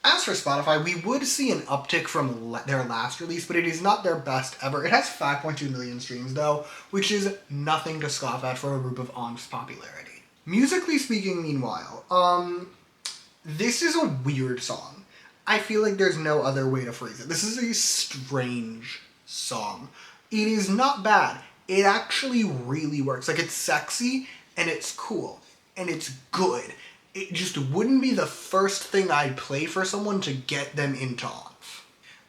As for Spotify, we would see an uptick from their last release, but it is not their best ever. It has 5.2 million streams though, which is nothing to scoff at for a group of ONF's popularity. Musically speaking, meanwhile, this is a weird song. I feel like there's no other way to phrase it. This is a strange song. It is not bad. It actually really works. Like, it's sexy, and it's cool, and it's good. It just wouldn't be the first thing I'd play for someone to get them into ONF.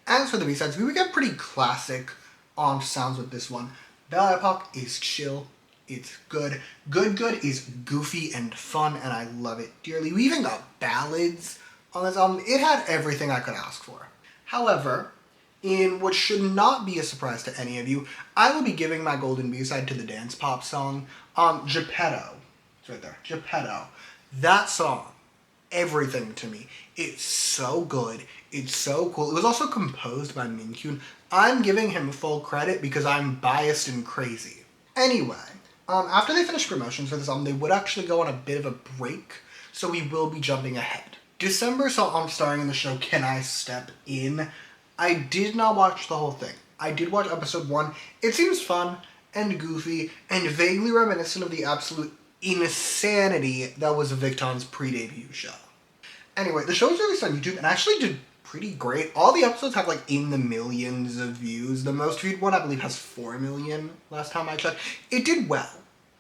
As for the B-sides, we would get pretty classic ONF sounds with this one. Belle Epoque is chill. It's good. Good is goofy and fun, and I love it dearly. We even got ballads on this album. It had everything I could ask for. However, in what should not be a surprise to any of you, I will be giving my golden B-side to the dance pop song, Geppetto. It's right there, Geppetto. That song, everything to me. It's so good. It's so cool. It was also composed by Minkyun. I'm giving him full credit because I'm biased and crazy. Anyway, after they finished promotions for this album, they would actually go on a bit of a break, so we will be jumping ahead. December saw ONF starring in the show Can I Step In? I did not watch the whole thing. I did watch episode 1. It seems fun and goofy and vaguely reminiscent of the absolute insanity that was Victon's pre-debut show. Anyway, the show was released on YouTube and actually did pretty great. All the episodes have like in the millions of views. The most viewed one I believe has 4 million last time I checked. It did well.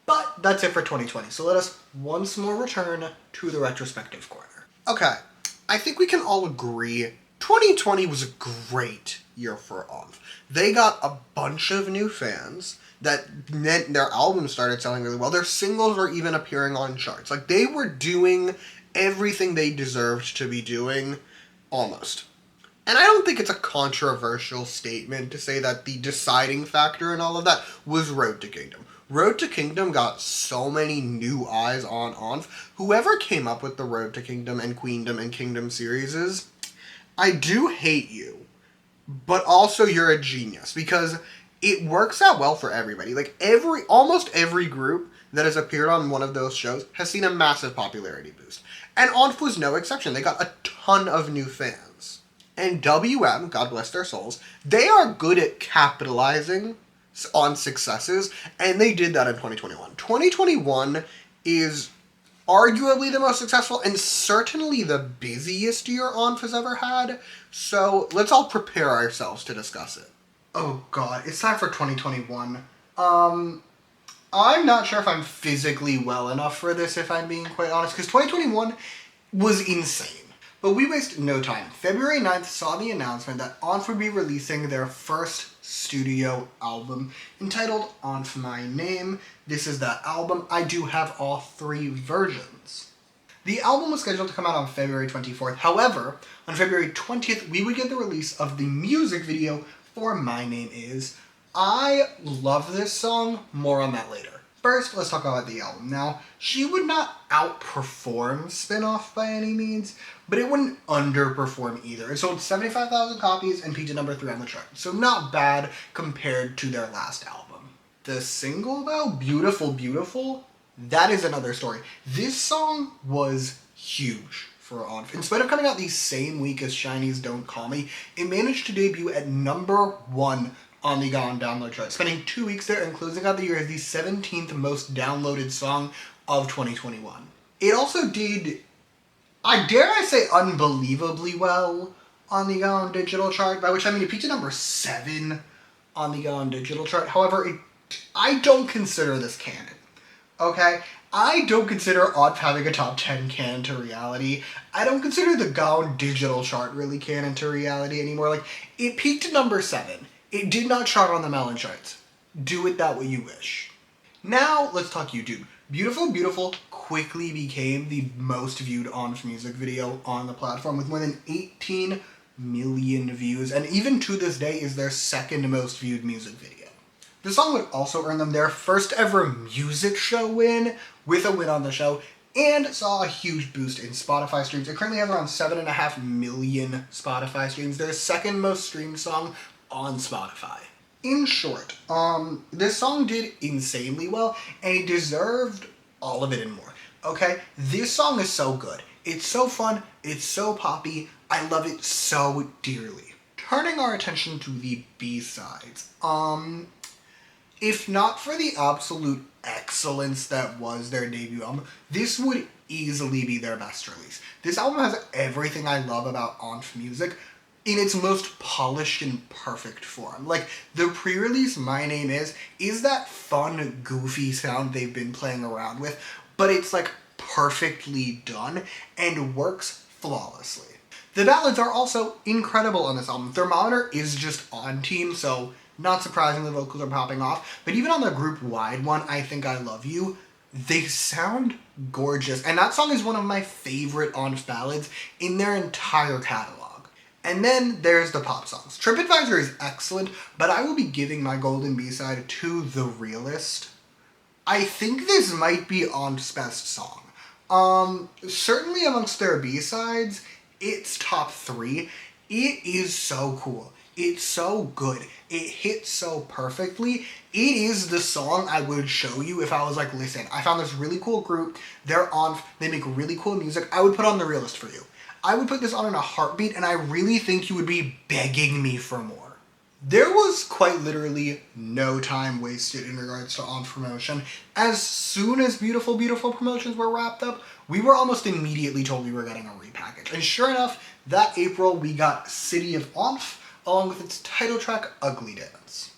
But that's it for 2020. So let us once more return to the retrospective corner. Okay, I think we can all agree 2020 was a great year for ONF. They got a bunch of new fans. That meant their albums started selling really well. Their singles were even appearing on charts. Like, they were doing everything they deserved to be doing, almost. And I don't think it's a controversial statement to say that the deciding factor in all of that was Road to Kingdom. Road to Kingdom got so many new eyes on ONF. Whoever came up with the Road to Kingdom and Queendom and Kingdom series, I do hate you, but also you're a genius, because it works out well for everybody. Like, almost every group that has appeared on one of those shows has seen a massive popularity boost. And ONF was no exception. They got a ton of new fans. And WM, God bless their souls, they are good at capitalizing on successes, and they did that in 2021. 2021 is arguably the most successful and certainly the busiest year ONF has ever had. So let's all prepare ourselves to discuss it. Oh god, it's time for 2021. I'm not sure if I'm physically well enough for this, if I'm being quite honest, because 2021 was insane. But we waste no time. February 9th saw the announcement that ONF would be releasing their first studio album, entitled ONF My Name. This is that album. I do have all 3 versions. The album was scheduled to come out on February 24th. However, on February 20th, we would get the release of the music video for My Name Is. I love this song. More on that later. First, let's talk about the album. Now, she would not outperform Spin-Off by any means, but it wouldn't underperform either. It sold 75,000 copies and peaked at number 3 on the chart, so not bad compared to their last album. The single, though, Beautiful, Beautiful, that is another story. This song was huge for ONF. In spite of coming out the same week as SHINee's Don't Call Me, it managed to debut at number 1 on the Gaon download chart, spending 2 weeks there and closing out the year as the 17th most downloaded song of 2021. It also did, I dare I say, unbelievably well on the Gaon digital chart, by which I mean it peaked at number 7 on the Gaon digital chart. However, I don't consider this canon. Okay? I don't consider ONF having a top 10 canon to reality. I don't consider the Gaon digital chart really canon to reality anymore. Like, it peaked at number 7. It did not chart on the Melon charts. Do with that what you wish. Now, let's talk YouTube. Beautiful Beautiful quickly became the most viewed ONF music video on the platform with more than 18 million views, and even to this day is their second most viewed music video. The song would also earn them their first ever music show win, with a win on the show, and saw a huge boost in Spotify streams. It currently has around 7.5 million Spotify streams, their second most streamed song on Spotify. In short, this song did insanely well, and it deserved all of it and more. Okay? This song is so good. It's so fun, it's so poppy, I love it so dearly. Turning our attention to the B-sides, if not for the absolute excellence that was their debut album, this would easily be their best release. This album has everything I love about ONF music in its most polished and perfect form. Like, the pre-release My Name is that fun, goofy sound they've been playing around with, but it's like perfectly done and works flawlessly. The ballads are also incredible on this album. Thermometer is just on team, so not surprising the vocals are popping off, but even on the group-wide one, I Think I Love You, they sound gorgeous, and that song is one of my favorite ONF ballads in their entire catalog. And then there's the pop songs. TripAdvisor is excellent, but I will be giving my golden B-side to The Realist. I think this might be ONF's best song. Certainly amongst their B-sides, it's top 3. It is so cool. It's so good. It hits so perfectly. It is the song I would show you if I was like, listen, I found this really cool group. They're ONF. They make really cool music. I would put on The Realist for you. I would put this on in a heartbeat, and I really think you would be begging me for more. There was quite literally no time wasted in regards to ONF promotion. As soon as Beautiful Beautiful promotions were wrapped up, we were almost immediately told we were getting a repackage. And sure enough, that April we got City of ONF, along with its title track, Ugly Dance.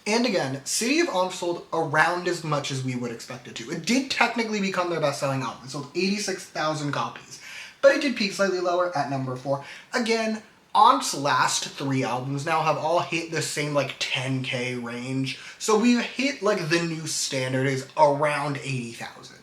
And again, City of ONF sold around as much as we would expect it to. It did technically become their best-selling album. It sold 86,000 copies. But it did peak slightly lower at number 4. Again, ONF's last 3 albums now have all hit the same like 10K range, so we've hit like the new standard is around 80,000.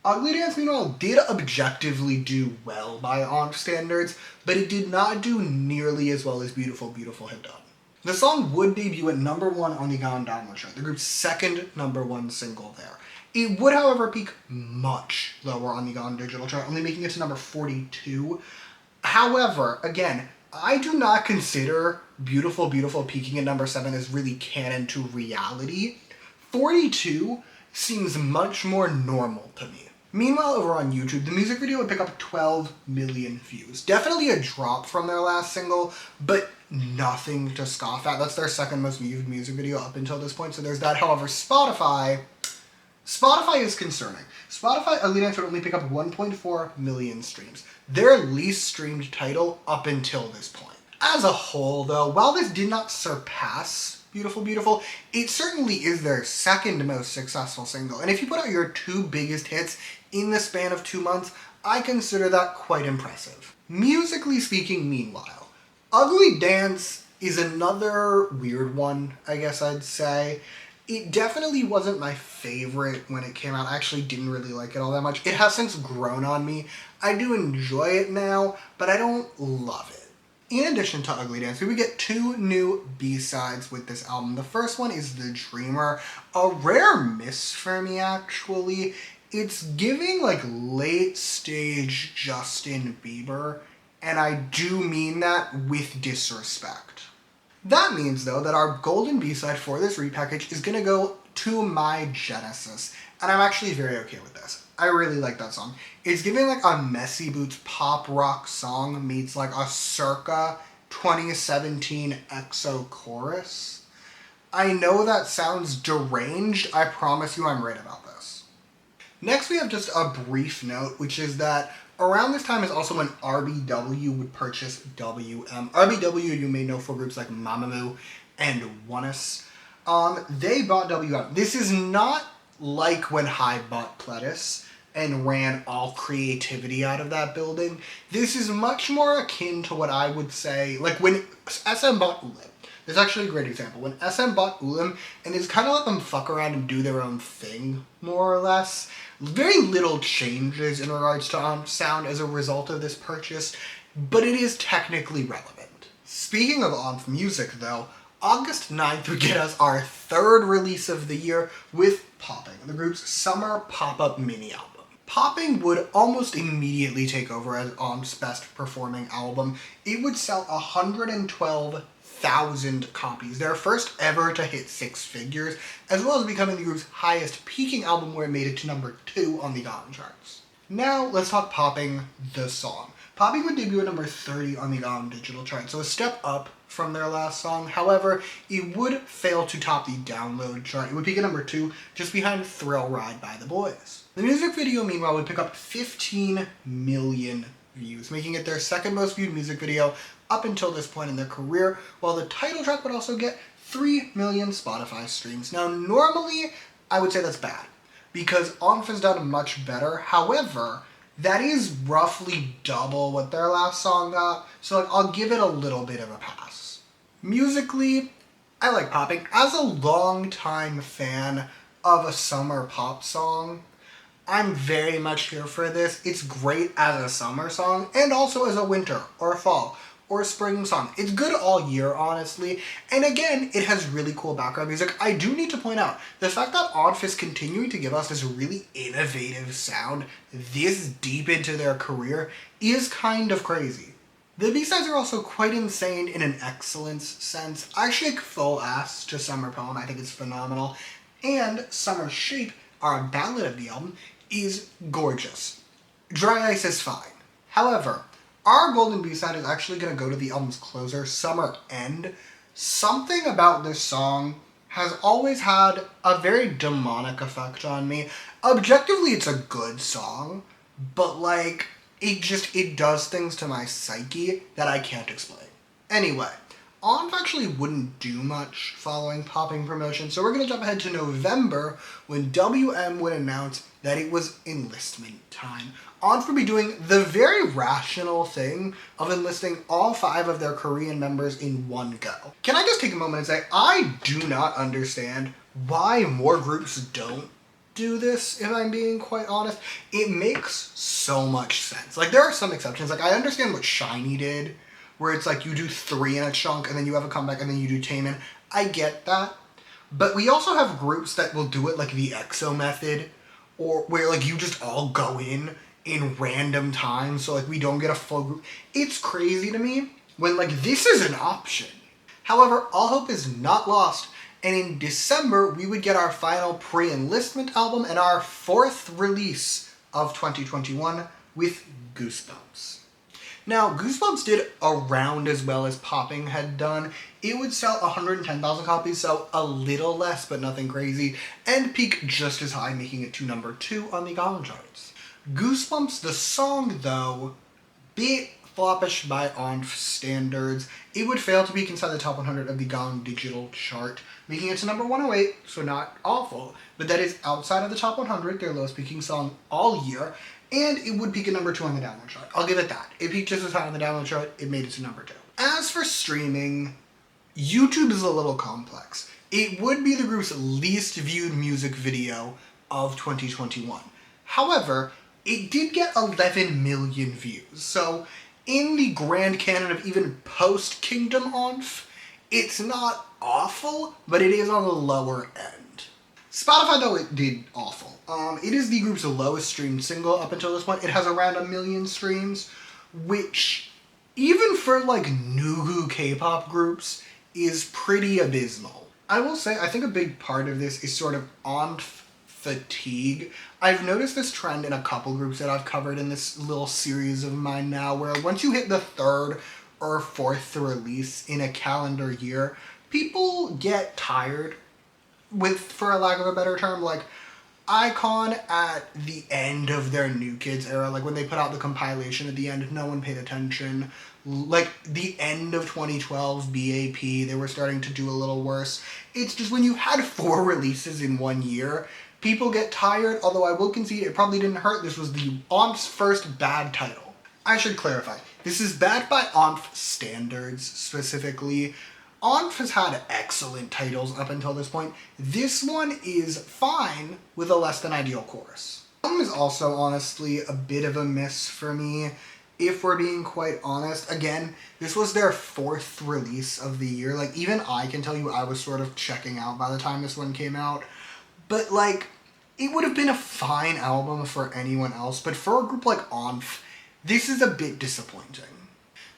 Ugly Dance, meanwhile, did objectively do well by ONF standards, but it did not do nearly as well as Beautiful Beautiful had done. The song would debut at number 1 on the Gone Download chart, the group's second number 1 single there. It would, however, peak much lower on the Gone Digital chart, only making it to number 42. However, again, I do not consider Beautiful Beautiful peaking at number 7 as really canon to reality. 42 seems much more normal to me. Meanwhile, over on YouTube, the music video would pick up 12 million views. Definitely a drop from their last single, but nothing to scoff at. That's their second most viewed music video up until this point, so there's that. However, Spotify is concerning. Spotify, Ugly Dance would only pick up 1.4 million streams. Their least streamed title up until this point. As a whole, though, while this did not surpass Beautiful Beautiful, it certainly is their second most successful single. And if you put out your 2 biggest hits in the span of 2 months, I consider that quite impressive. Musically speaking, meanwhile, Ugly Dance is another weird one, I guess I'd say. It definitely wasn't my favorite when it came out. I actually didn't really like it all that much. It has since grown on me. I do enjoy it now, but I don't love it. In addition to Ugly Dance, we would get 2 new B-sides with this album. The first one is The Dreamer, a rare miss for me, actually. It's giving like late stage Justin Bieber, and I do mean that with disrespect. That means, though, that our golden B-side for this repackage is going to go to My Genesis, and I'm actually very okay with this. I really like that song. It's giving like a Messy Boots pop rock song meets like a circa 2017 EXO chorus. I know that sounds deranged. I promise you I'm right about this. Next we have just a brief note, which is that around this time is also when RBW would purchase WM. RBW you may know for groups like Mamamoo and ONEF. They bought WM. This is not like when Hybe bought Pledis and ran all creativity out of that building. This is much more akin to what I would say, like when SM bought Lip. is actually a great example. When SM bought Ulim and it's kind of let them fuck around and do their own thing, more or less. Very little changes in regards to sound as a result of this purchase, but it is technically relevant. Speaking of ONF music though, August 9th would get us our third release of the year with Popping, the group's summer pop-up mini album. Popping would almost immediately take over as ONF's best performing album. It would sell 112,000 copies, their first ever to hit six figures, as well as becoming the group's highest peaking album where it made it to number 2 on the GOT charts. Now let's talk Popping, the song. Popping would debut at number 30 on the GOT digital chart, so a step up from their last song. However, it would fail to top the download chart. It would peak at number 2, just behind Thrill Ride by the Boys. The music video, meanwhile, would pick up 15 million views, making it their second most viewed music video up until this point in their career, while the title track would also get 3 million Spotify streams. Now, normally, I would say that's bad, because ONF has done much better. However, that is roughly double what their last song got, so I'll give it a little bit of a pass. Musically, I like Popping. As a long-time fan of a summer pop song, I'm very much here for this. It's great as a summer song, and also as a winter, or a fall, or a spring song. It's good all year, honestly, and again, it has really cool background music. I do need to point out, the fact that ONF is continuing to give us this really innovative sound this deep into their career is kind of crazy. The B-sides are also quite insane in an excellence sense. I shake full ass to Summer Poem, I think it's phenomenal, and Summer Shape, our ballad of the album, is gorgeous. Dry Ice is fine. However, our golden B-side is actually going to go to the album's closer, Summer End. Something about this song has always had a very demonic effect on me. Objectively, it's a good song, but like, it does things to my psyche that I can't explain. Anyway, ONF actually wouldn't do much following Popping promotion, so we're going to jump ahead to November when WM would announce that it was enlistment time. ONF would be doing the very rational thing of enlisting all 5 of their Korean members in one go. Can I just take a moment and say, I do not understand why more groups don't do this, if I'm being quite honest. It makes so much sense. Like, there are some exceptions. Like, I understand what SHINee did, where it's like you do 3 in a chunk and then you have a comeback and then you do Taemin. I get that. But we also have groups that will do it like the EXO method, or where like you just all go in random times, so like we don't get a full group. It's crazy to me when like this is an option. However, all hope is not lost, and in December we would get our final pre-enlistment album and our 4th release of 2021 with Goosebumps. Now, Goosebumps did around as well as Popping had done. It would sell 110,000 copies, so a little less, but nothing crazy, and peak just as high, making it to number 2 on the GOT charts. Goosebumps, the song, though, bit floppish by ONF standards. It would fail to peak inside the top 100 of the GOT digital chart, making it to number 108, so not awful, but that is outside of the top 100, their lowest peaking song all year, and it would peak at number 2 on the download chart. I'll give it that. It peaked just as high on the download chart, it made it to number 2. As for streaming, YouTube is a little complex. It would be the group's least viewed music video of 2021. However, it did get 11 million views, so in the grand canon of even post-Kingdom ONF, it's not awful, but it is on the lower end. Spotify, though, it did awful. It is the group's lowest streamed single up until this point. It has around 1 million streams, which, even for like Nugu K-pop groups, is pretty abysmal. I will say, I think a big part of this is sort of ONF fatigue. I've noticed this trend in a couple groups that I've covered in this little series of mine now, where once you hit the 3rd or 4th release in a calendar year, people get tired with, for a lack of a better term, like Icon at the end of their New Kids era, like when they put out the compilation at the end, no one paid attention. Like the end of 2012's BAP, they were starting to do a little worse. It's just when you had 4 releases in 1 year, people get tired, although I will concede it probably didn't hurt. This was the ONF's first bad title. I should clarify, this is bad by ONF standards specifically. ONF has had excellent titles up until this point. This one is fine with a less than ideal chorus. The album is also honestly a bit of a miss for me, if we're being quite honest. Again, this was their 4th release of the year. Like, even I can tell you I was sort of checking out by the time this one came out. But, like, it would have been a fine album for anyone else, but for a group like ONF, this is a bit disappointing.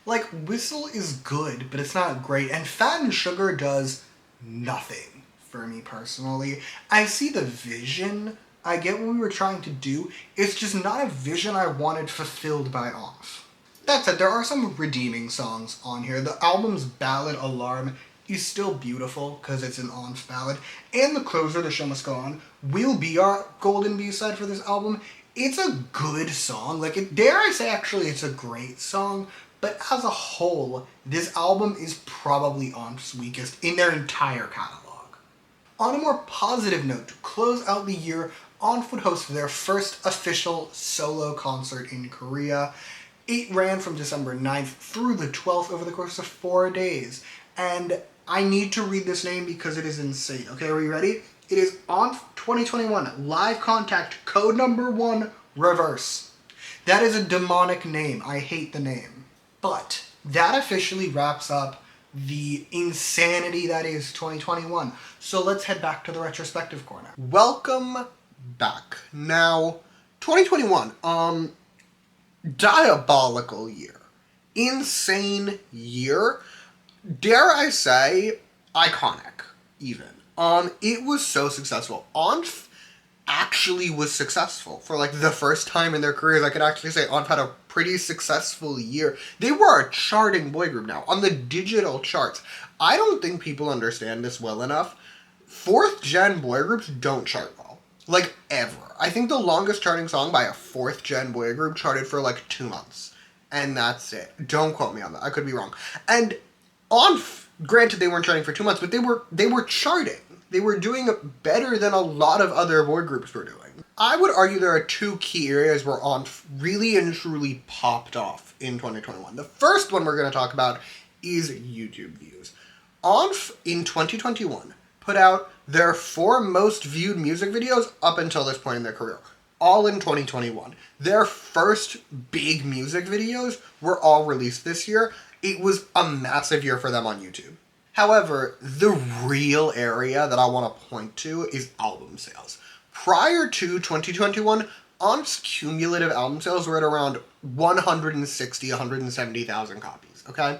Like, Whistle is good, but it's not great, and Fat and Sugar does nothing for me personally. I see the vision, I get what we were trying to do, it's just not a vision I wanted fulfilled by ONF. That said, there are some redeeming songs on here. The album's ballad, Alarm, is still beautiful, because it's an ONF ballad, and the closer, The Show Must Go On, will be our golden B-side for this album. It's a good song, like, dare I say actually it's a great song, but as a whole, this album is probably ONF's weakest in their entire catalog. On a more positive note, to close out the year, ONF would host their first official solo concert in Korea. It ran from December 9th through the 12th over the course of 4 days, and I need to read this name because it is insane. Okay, are you ready? It is ONF 2021 Live Contact Code Number 1 Reverse. That is a demonic name. I hate the name. But that officially wraps up the insanity that is 2021. So let's head back to the retrospective corner. Welcome back. Now, 2021, diabolical year. Insane year. Dare I say, iconic, even. It was so successful. ONF actually was successful. For like the first time in their careers, I could actually say ONF had a pretty successful year. They were a charting boy group now, on the digital charts. I don't think people understand this well enough. 4th gen boy groups don't chart well. Like, ever. I think the longest charting song by a 4th gen boy group charted for like 2 months. And that's it. Don't quote me on that. I could be wrong. And ONF, granted they weren't charting for 2 months, but they were charting. They were doing better than a lot of other boy groups were doing. I would argue there are 2 key areas where ONF really and truly popped off in 2021. The first one we're going to talk about is YouTube views. ONF in 2021 put out their 4 most viewed music videos up until this point in their career. All in 2021. Their first big music videos were all released this year. It was a massive year for them on YouTube. However, the real area that I want to point to is album sales. Prior to 2021, ONF's cumulative album sales were at around 160,000, 170,000 copies, okay?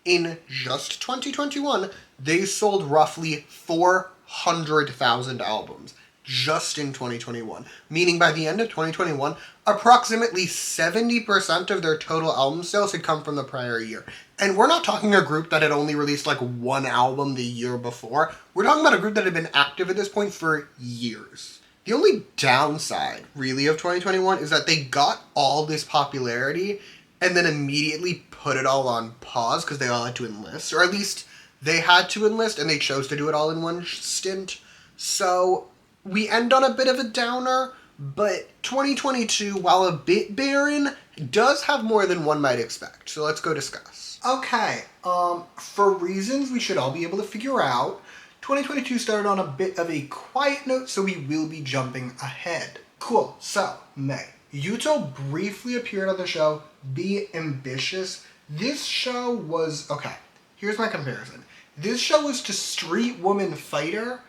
In just 2021, they sold roughly 400,000 albums just in 2021, meaning by the end of 2021, approximately 70% of their total album sales had come from the prior year. And we're not talking a group that had only released like 1 album the year before. We're talking about a group that had been active at this point for years. The only downside, really, of 2021 is that they got all this popularity and then immediately put it all on pause because they all had to enlist, or at least they had to enlist and they chose to do it all in one stint. So we end on a bit of a downer, but 2022, while a bit barren, does have more than one might expect. So let's go discuss. Okay, for reasons we should all be able to figure out, 2022 started on a bit of a quiet note, so we will be jumping ahead. Cool, so, May. Yuto briefly appeared on the show, Be Ambitious. This show was, okay, here's my comparison. This show was to Street Woman Fighter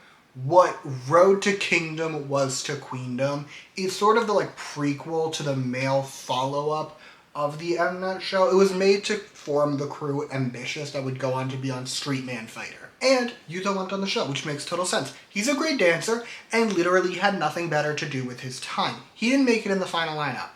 what Road to Kingdom was to Queendom. It's sort of the like prequel to the male follow-up of the Mnet show. It was made to form the crew Ambitious that would go on to be on Street Man Fighter. And Yuto went on the show, which makes total sense. He's a great dancer and literally had nothing better to do with his time. He didn't make it in the final lineup,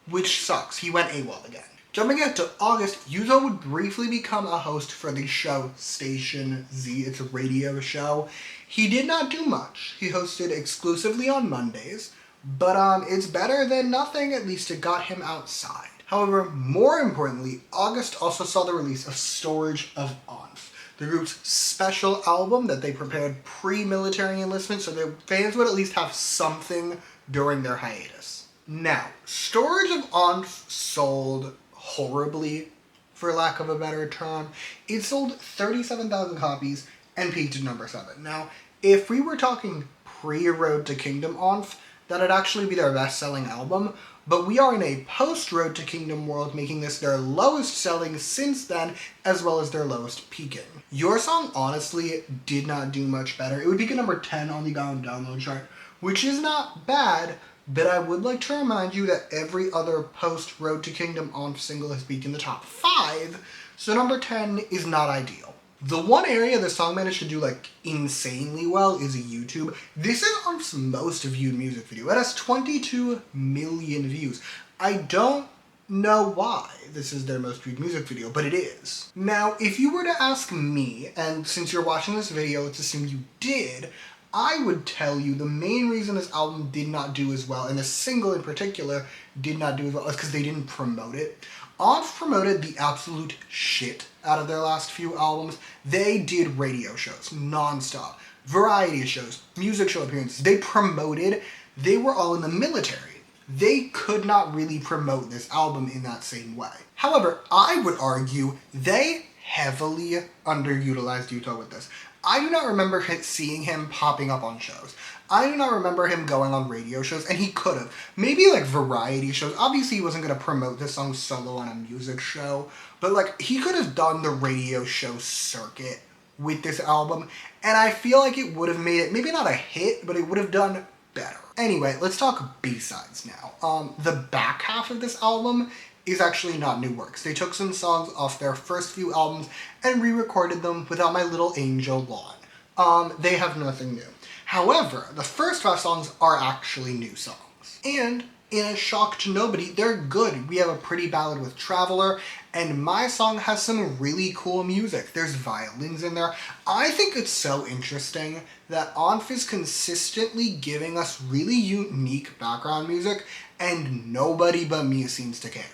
which sucks. He went AWOL again. Jumping ahead to August, Yuto would briefly become a host for the show Station Z. It's a radio show. He did not do much. He hosted exclusively on Mondays, but it's better than nothing. At least it got him outside. However, more importantly, August also saw the release of Storage of ONF, the group's special album that they prepared pre-military enlistment so their fans would at least have something during their hiatus. Now, Storage of ONF sold horribly for lack of a better term. It sold 37,000 copies and peaked at number 7. Now, if we were talking pre-Road to Kingdom ONF, that'd actually be their best-selling album, but we are in a post-Road to Kingdom world, making this their lowest selling since then, as well as their lowest peaking. Your song honestly did not do much better. It would peak at number 10 on the download chart, which is not bad, but I would like to remind you that every other post-Road to Kingdom ONF single has peaked in the top 5, so number 10 is not ideal. The one area the song managed to do like insanely well is YouTube. This is ONF's most viewed music video. It has 22 million views. I don't know why this is their most viewed music video, but it is. Now, if you were to ask me, and since you're watching this video, let's assume you did, I would tell you the main reason this album did not do as well, and the single in particular did not do as well, is because they didn't promote it. ONF promoted the absolute shit out of their last few albums. They did radio shows, non-stop, variety shows, music show appearances. They promoted, they were all in the military. They could not really promote this album in that same way. However, I would argue they heavily underutilized Yuto with this. I do not remember seeing him popping up on shows. I do not remember him going on radio shows, and he could have. Maybe like variety shows. Obviously, he wasn't going to promote this song solo on a music show, but like he could have done the radio show circuit with this album, and I feel like it would have made it, maybe not a hit, but it would have done better. Anyway, let's talk B-sides now. The back half of this album is actually not new works. They took some songs off their first few albums and re-recorded them without my little angel Lawn. They have nothing new. However, the first 5 songs are actually new songs. And in a shock to nobody, they're good. We have a pretty ballad with Traveler, and my song has some really cool music. There's violins in there. I think it's so interesting that ONF is consistently giving us really unique background music, and nobody but me seems to care.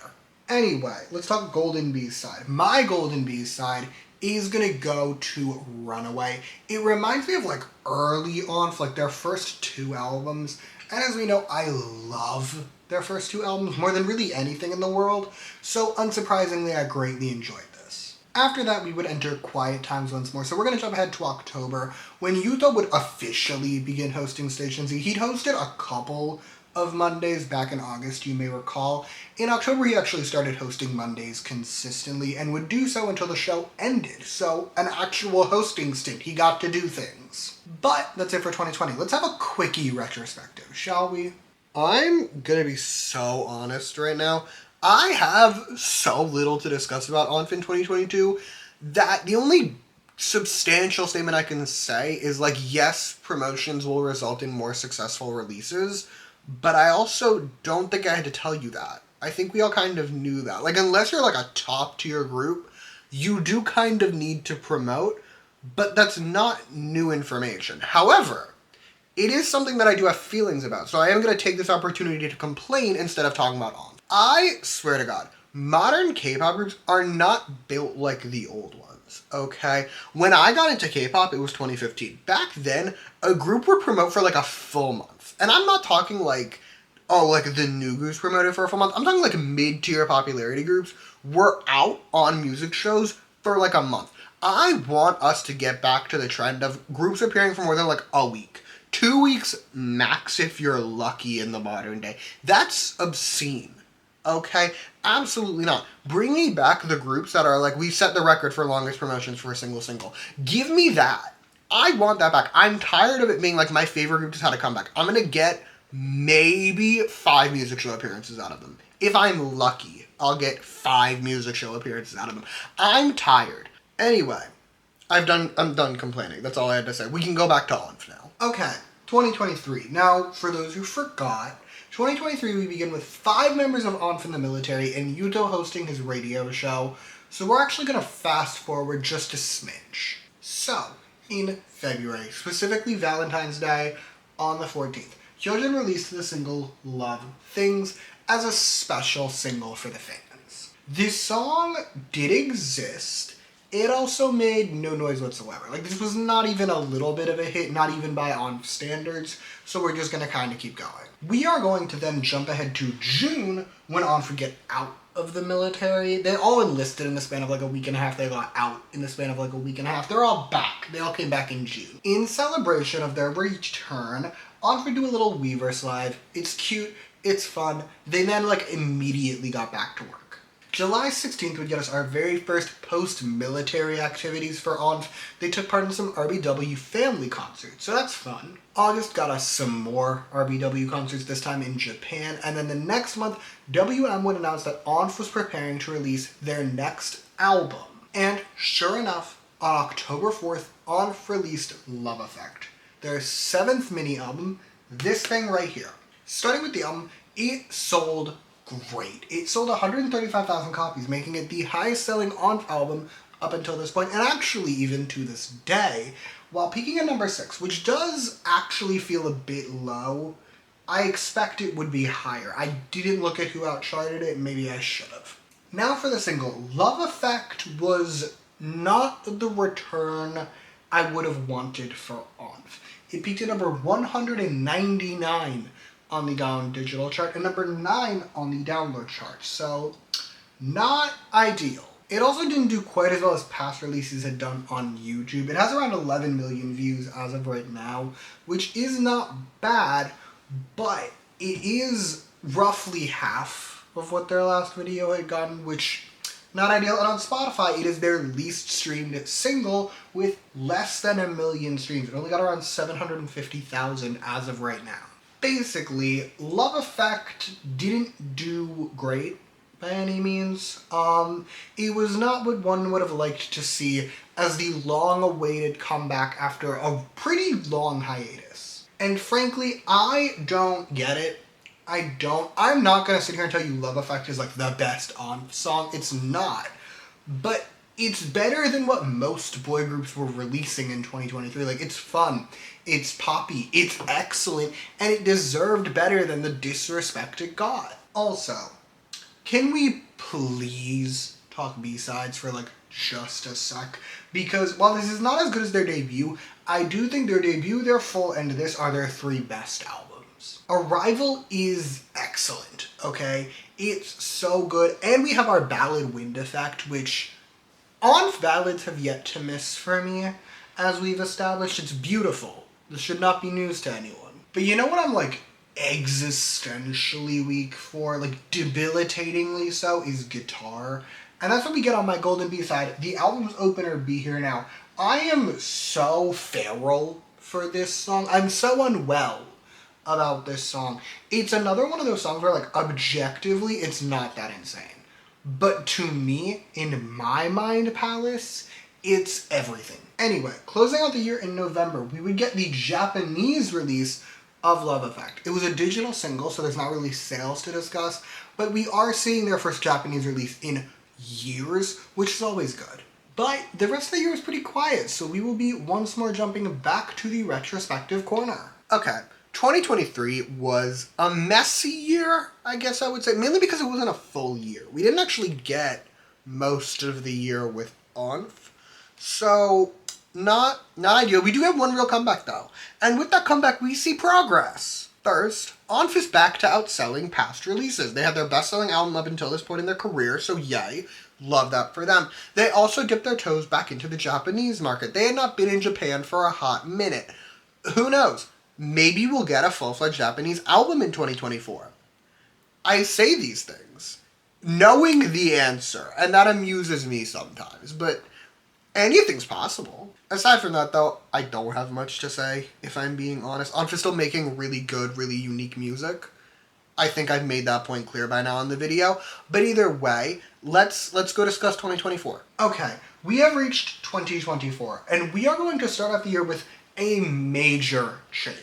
Anyway, let's talk Golden B-side. My Golden B-side is gonna go to Runaway. It reminds me of like early ONF, like their first 2 albums. And as we know, I love their first 2 albums more than really anything in the world. So unsurprisingly, I greatly enjoyed this. After that, we would enter Quiet Times once more. So we're gonna jump ahead to October, when Yuto would officially begin hosting Station Z. He'd hosted a couple of Mondays back in August, you may recall. In October, he actually started hosting Mondays consistently and would do so until the show ended. So, an actual hosting stint. He got to do things. But that's it for 2020. Let's have a quickie retrospective, shall we? I'm gonna be so honest right now. I have so little to discuss about ONF in 2022 that the only substantial statement I can say is like, yes, promotions will result in more successful releases, but I also don't think I had to tell you that. I think we all kind of knew that. Like, unless you're like a top tier group, you do kind of need to promote, but that's not new information. However, it is something that I do have feelings about, so I am going to take this opportunity to complain instead of talking about ONF. I swear to God, modern K-pop groups are not built like the old ones, okay? When I got into K-pop, it was 2015. Back then, a group would promote for like a full month. And I'm not talking like, oh, like the new groups promoted for a full month. I'm talking like mid-tier popularity groups were out on music shows for like a month. I want us to get back to the trend of groups appearing for more than like a week. 2 weeks max if you're lucky in the modern day. That's obscene. Okay? Absolutely not. Bring me back the groups that are like, we set the record for longest promotions for a single. Give me that. I want that back. I'm tired of it being like my favorite group just had a comeback. I'm gonna get maybe 5 music show appearances out of them. If I'm lucky, I'll get 5 music show appearances out of them. I'm tired. Anyway, I'm done complaining. That's all I had to say. We can go back to ONF now. Okay, 2023. Now, for those who forgot, 2023 we begin with 5 members of ONF in the military and Yuto hosting his radio show. So we're actually gonna fast forward just a smidge. So, in February, specifically Valentine's Day on the 14th, Hyojin released the single Love Things as a special single for the fans. This song did exist. It also made no noise whatsoever. Like, this was not even a little bit of a hit, not even by ONF standards, so we're just gonna kind of keep going. We are going to then jump ahead to June when ONF would get Out of the military. They all enlisted in the span of like a week and a half. They got out in the span of like a week and a half. They're all back. They all came back in June. In celebration of their return, ONF would do a little Weverse live. It's cute. It's fun. They then like immediately got back to work. July 16th would get us our very first post-military activities for ONF. They took part in some RBW family concerts, so that's fun. August got us some more RBW concerts, this time in Japan, and then the next month, WM would announce that ONF was preparing to release their next album. And sure enough, on October 4th, ONF released Love Effect, their 7th mini-album, this thing right here. Starting with the album, it sold great. It sold 135,000 copies, making it the highest selling ONF album up until this point, and actually even to this day, while peaking at number 6, which does actually feel a bit low. I expect it would be higher. I didn't look at who outcharted it, maybe I should have. Now for the single. Love Effect was not the return I would have wanted for ONF. It peaked at number 199 on the down digital chart and number 9 on the download chart, so not ideal. It also didn't do quite as well as past releases had done on YouTube. It has around 11 million views as of right now, which is not bad, but it is roughly half of what their last video had gotten, which not ideal. And on Spotify, it is their least streamed single with less than 1 million streams. It only got around 750,000 as of right now. Basically, Love Effect didn't do great by any means. It was not what one would have liked to see as the long-awaited comeback after a pretty long hiatus. And frankly, I don't get it. I'm not gonna sit here and tell you Love Effect is like the best ONF song. It's not. But it's better than what most boy groups were releasing in 2023. Like, it's fun, it's poppy, it's excellent, and it deserved better than the disrespect it got. Also, can we please talk B-sides for like just a sec? Because while this is not as good as their debut, I do think their debut, their full, and this are their 3 best albums. Arrival is excellent, okay? It's so good, and we have our ballad Wind Effect, which ONF ballads have yet to miss for me. As we've established, it's beautiful. This should not be news to anyone. But you know what I'm like existentially weak for, like debilitatingly so, is guitar. And that's what we get on my golden B-side, the album's opener, Be Here Now. I am so feral for this song. I'm so unwell about this song. It's another one of those songs where like objectively it's not that insane. But to me, in my mind palace, it's everything. Anyway, closing out the year in November, we would get the Japanese release of Love Effect. It was a digital single, so there's not really sales to discuss, but we are seeing their first Japanese release in years, which is always good. But the rest of the year was pretty quiet, so we will be once more jumping back to the retrospective corner. Okay, 2023 was a messy year, I guess I would say, mainly because it wasn't a full year. We didn't actually get most of the year with ONF, so not ideal. We do have one real comeback though, and with that comeback we see progress. First, ONF is back to outselling past releases. They had their best-selling album up until this point in their career, so yay, love that for them. They also dipped their toes back into the Japanese market. They had not been in Japan for a hot minute. Who knows? Maybe we'll get a full-fledged Japanese album in 2024. I say these things knowing the answer, and that amuses me sometimes, but anything's possible. Aside from that, though, I don't have much to say, if I'm being honest. ONF is still making really good, really unique music. I think I've made that point clear by now in the video. But either way, let's go discuss 2024. Okay, we have reached 2024, and we are going to start off the year with a major change.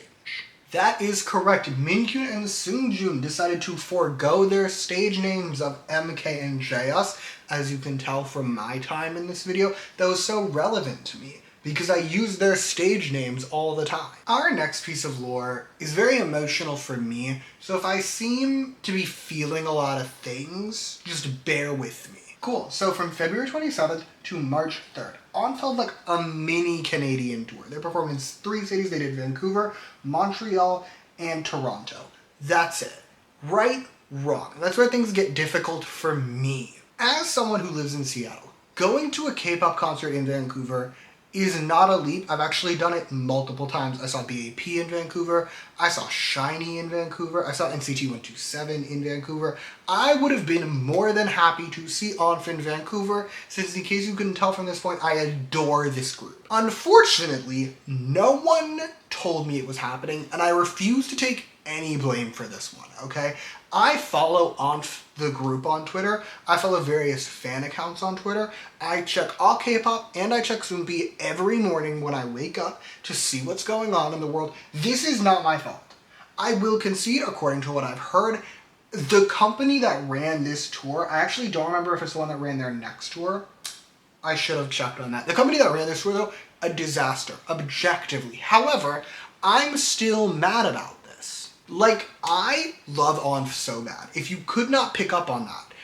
That is correct. Minkyun and Seungjoon decided to forego their stage names of MK and JS. As you can tell from my time in this video, that was so relevant to me, because I use their stage names all the time. Our next piece of lore is very emotional for me, so if I seem to be feeling a lot of things, just bear with me. Cool, so from February 27th to March 3rd, ONF held like a mini Canadian tour. They performed in 3 cities. They did Vancouver, Montreal, and Toronto. That's it. Right wrong. That's where things get difficult for me. As someone who lives in Seattle, going to a K-pop concert in Vancouver is not a leap. I've actually done it multiple times. I saw BAP in Vancouver. I saw SHINee in Vancouver. I saw NCT 127 in Vancouver. I would have been more than happy to see ONF in Vancouver, since in case you couldn't tell from this point, I adore this group. Unfortunately, no one told me it was happening, and I refuse to take any blame for this one, okay? I follow ONF, the group, on Twitter. I follow various fan accounts on Twitter. I check all K-pop and I check Soompi every morning when I wake up to see what's going on in the world. This is not my fault. I will concede, according to what I've heard, the company that ran this tour, I actually don't remember if it's the one that ran their next tour. I should have checked on that. The company that ran this tour, though, a disaster, objectively. However, I'm still mad about this. Like, I love ONF so bad. If you could not pick up on that,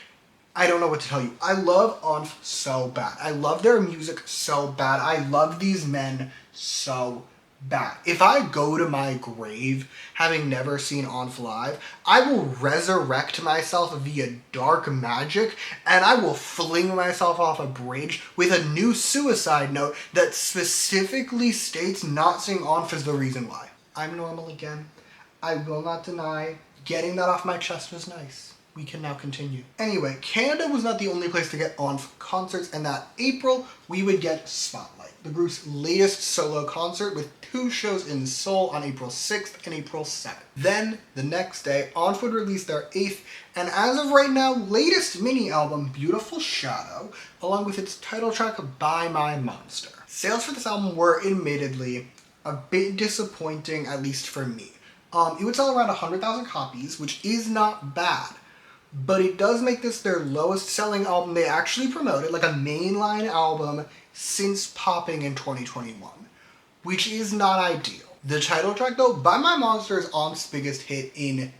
I don't know what to tell you. I love ONF so bad. I love their music so bad. I love these men so bad. If I go to my grave having never seen ONF live, I will resurrect myself via dark magic, and I will fling myself off a bridge with a new suicide note that specifically states not seeing ONF is the reason why. I'm normal again. I will not deny, getting that off my chest was nice. We can now continue. Anyway, Canada was not the only place to get ONF concerts, and that April, we would get Spotlight, the group's latest solo concert with 2 shows in Seoul on April 6th and April 7th. Then, the next day, ONF would release their 8th, and as of right now, latest mini-album, Beautiful Shadow, along with its title track, By My Monster. Sales for this album were, admittedly, a bit disappointing, at least for me. It would sell around 100,000 copies, which is not bad. But it does make this their lowest selling album they actually promoted, like a mainline album, since popping in 2021. Which is not ideal. The title track, though, By My Monster, is ONF's biggest hit in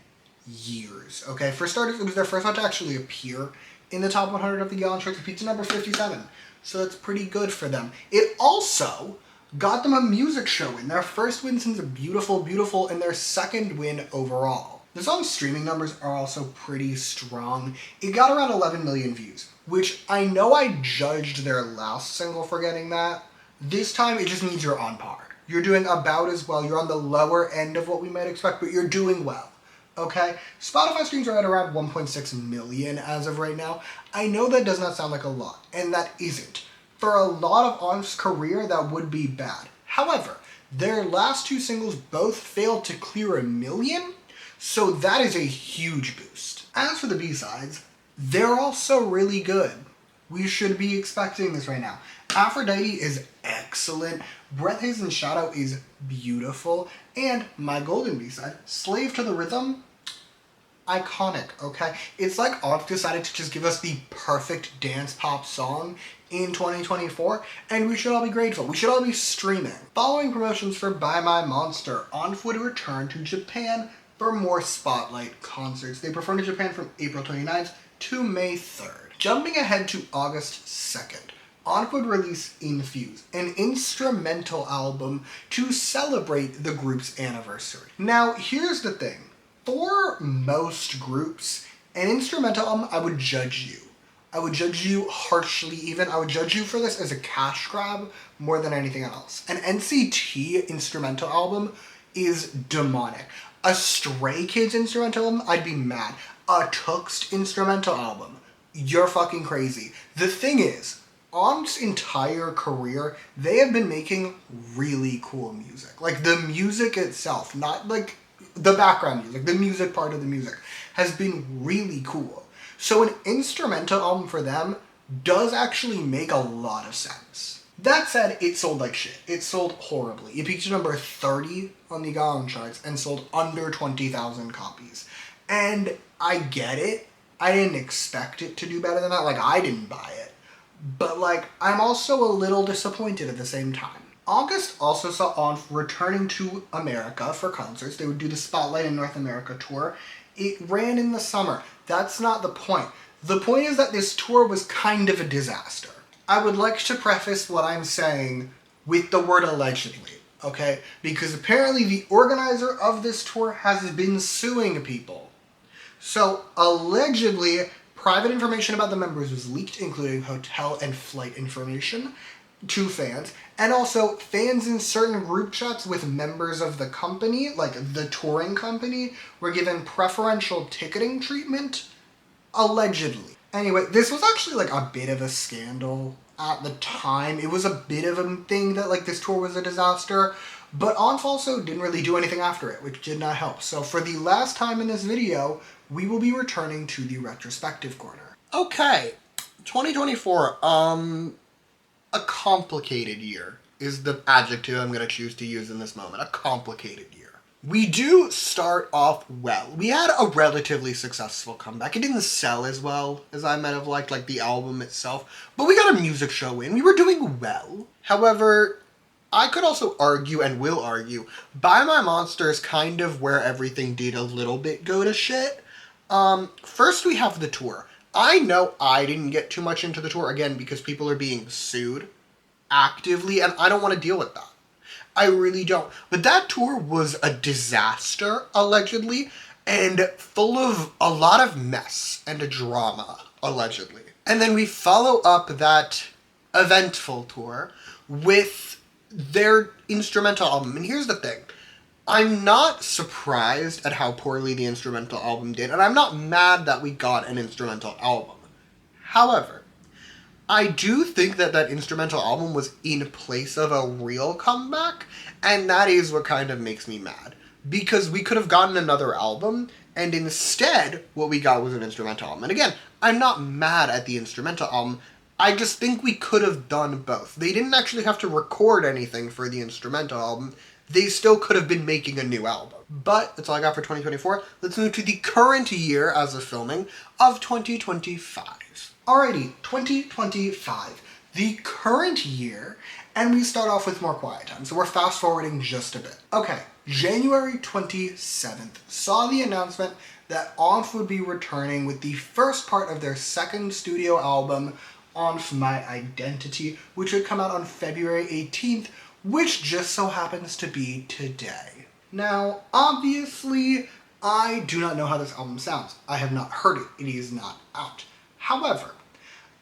years. Okay, for starters, it was their first one to actually appear in the top 100 of the Gallon charts. It peaked at number 57. So that's pretty good for them. It also got them a music show win, their first win since Beautiful Beautiful, and their second win overall. The song's streaming numbers are also pretty strong. It got around 11 million views, which I know I judged their last single for getting that. This time it just means you're on par. You're doing about as well. You're on the lower end of what we might expect, but you're doing well. Okay? Spotify streams are at around 1.6 million as of right now. I know that does not sound like a lot, and that isn't. For a lot of ONF's career, that would be bad. However, their last 2 singles both failed to clear 1 million, so that is a huge boost. As for the B-sides, they're also really good. We should be expecting this right now. Aphrodite is excellent, Breath and Shadow is beautiful, and my golden B-side, Slave to the Rhythm, iconic, okay? It's like ONF decided to just give us the perfect dance pop song in 2024, and we should all be grateful. We should all be streaming. Following promotions for By My Monster, ONF would return to Japan for more Spotlight concerts. They performed in Japan from April 29th to May 3rd. Jumping ahead to August 2nd, ONF would release Infuse, an instrumental album to celebrate the group's anniversary. Now, here's the thing. For most groups, an instrumental album, I would judge you. I would judge you harshly even. I would judge you for this as a cash grab more than anything else. An NCT instrumental album is demonic. A Stray Kids instrumental album, I'd be mad. A Tuxed instrumental album, you're fucking crazy. The thing is, ONF's entire career, they have been making really cool music. Like, the music itself, not like the background music, the music part of the music, has been really cool. So an instrumental album for them does actually make a lot of sense. That said, it sold like shit. It sold horribly. It peaked at number 30 on the Gallon charts and sold under 20,000 copies. And I get it. I didn't expect it to do better than that. Like, I didn't buy it. But, like, I'm also a little disappointed at the same time. August also saw ONF returning to America for concerts. They would do the Spotlight in North America tour. It ran in the summer. That's not the point. The point is that this tour was kind of a disaster. I would like to preface what I'm saying with the word allegedly, okay? Because apparently the organizer of this tour has been suing people. So, allegedly, private information about the members was leaked, including hotel and flight information, to fans, and also fans in certain group chats with members of the company, like the touring company, were given preferential ticketing treatment, allegedly. Anyway, this was actually like a bit of a scandal at the time. It was a bit of a thing that like this tour was a disaster, but ONF also didn't really do anything after it, which did not help. So for the last time in this video, we will be returning to the retrospective corner. Okay, 2024, a complicated year is the adjective I'm going to choose to use in this moment. A complicated year. We do start off well. We had a relatively successful comeback. It didn't sell as well as I might have liked, like the album itself, but we got a music show in. We were doing well. However, I could also argue, and will argue, Buy My Monster is kind of where everything did a little bit go to shit. First we have the tour. I know I didn't get too much into the tour, again, because people are being sued actively, and I don't want to deal with that. I really don't. But that tour was a disaster, allegedly, and full of a lot of mess and a drama, allegedly. And then we follow up that eventful tour with their instrumental album. And here's the thing. I'm not surprised at how poorly the instrumental album did, and I'm not mad that we got an instrumental album. However, I do think that that instrumental album was in place of a real comeback, and that is what kind of makes me mad. Because we could have gotten another album, and instead, what we got was an instrumental album. And again, I'm not mad at the instrumental album, I just think we could have done both. They didn't actually have to record anything for the instrumental album. They still could have been making a new album. But that's all I got for 2024. Let's move to the current year as of filming of 2025. Alrighty, 2025. The current year, and we start off with more quiet time. So we're fast forwarding just a bit. Okay, January 27th saw the announcement that ONF would be returning with the first part of their second studio album, ONF My Identity, which would come out on February 18th, which just so happens to be today. Now, obviously, I do not know how this album sounds. I have not heard it. It is not out. However,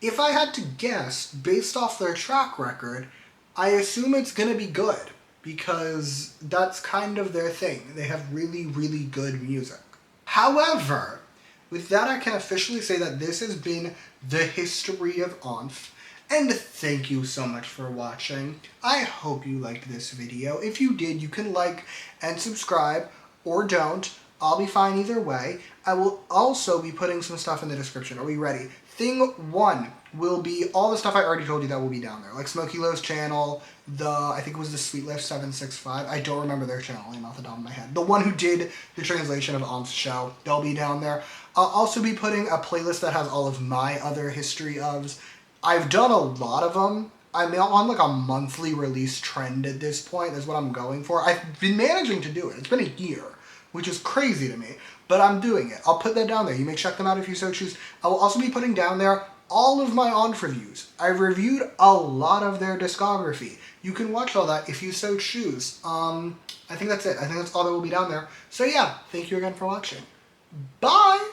if I had to guess, based off their track record, I assume it's gonna be good, because that's kind of their thing. They have really, really good music. However, with that I can officially say that this has been the history of ONF. And thank you so much for watching. I hope you liked this video. If you did, you can like and subscribe, or don't. I'll be fine either way. I will also be putting some stuff in the description. Are we ready? Thing 1 will be all the stuff I already told you that will be down there. Like Smokey Lowe's channel, I think it was the Sweet Life 765. I don't remember their channel name off the top of my head. The one who did the translation of ONF's show, they'll be down there. I'll also be putting a playlist that has all of my other history ofs. I've done a lot of them. I'm on like a monthly release trend at this point, is what I'm going for. I've been managing to do it. It's been a year, which is crazy to me, but I'm doing it. I'll put that down there. You may check them out if you so choose. I will also be putting down there all of my ONF reviews. I've reviewed a lot of their discography. You can watch all that if you so choose. I think that's it. I think that's all that will be down there. So yeah, thank you again for watching. Bye!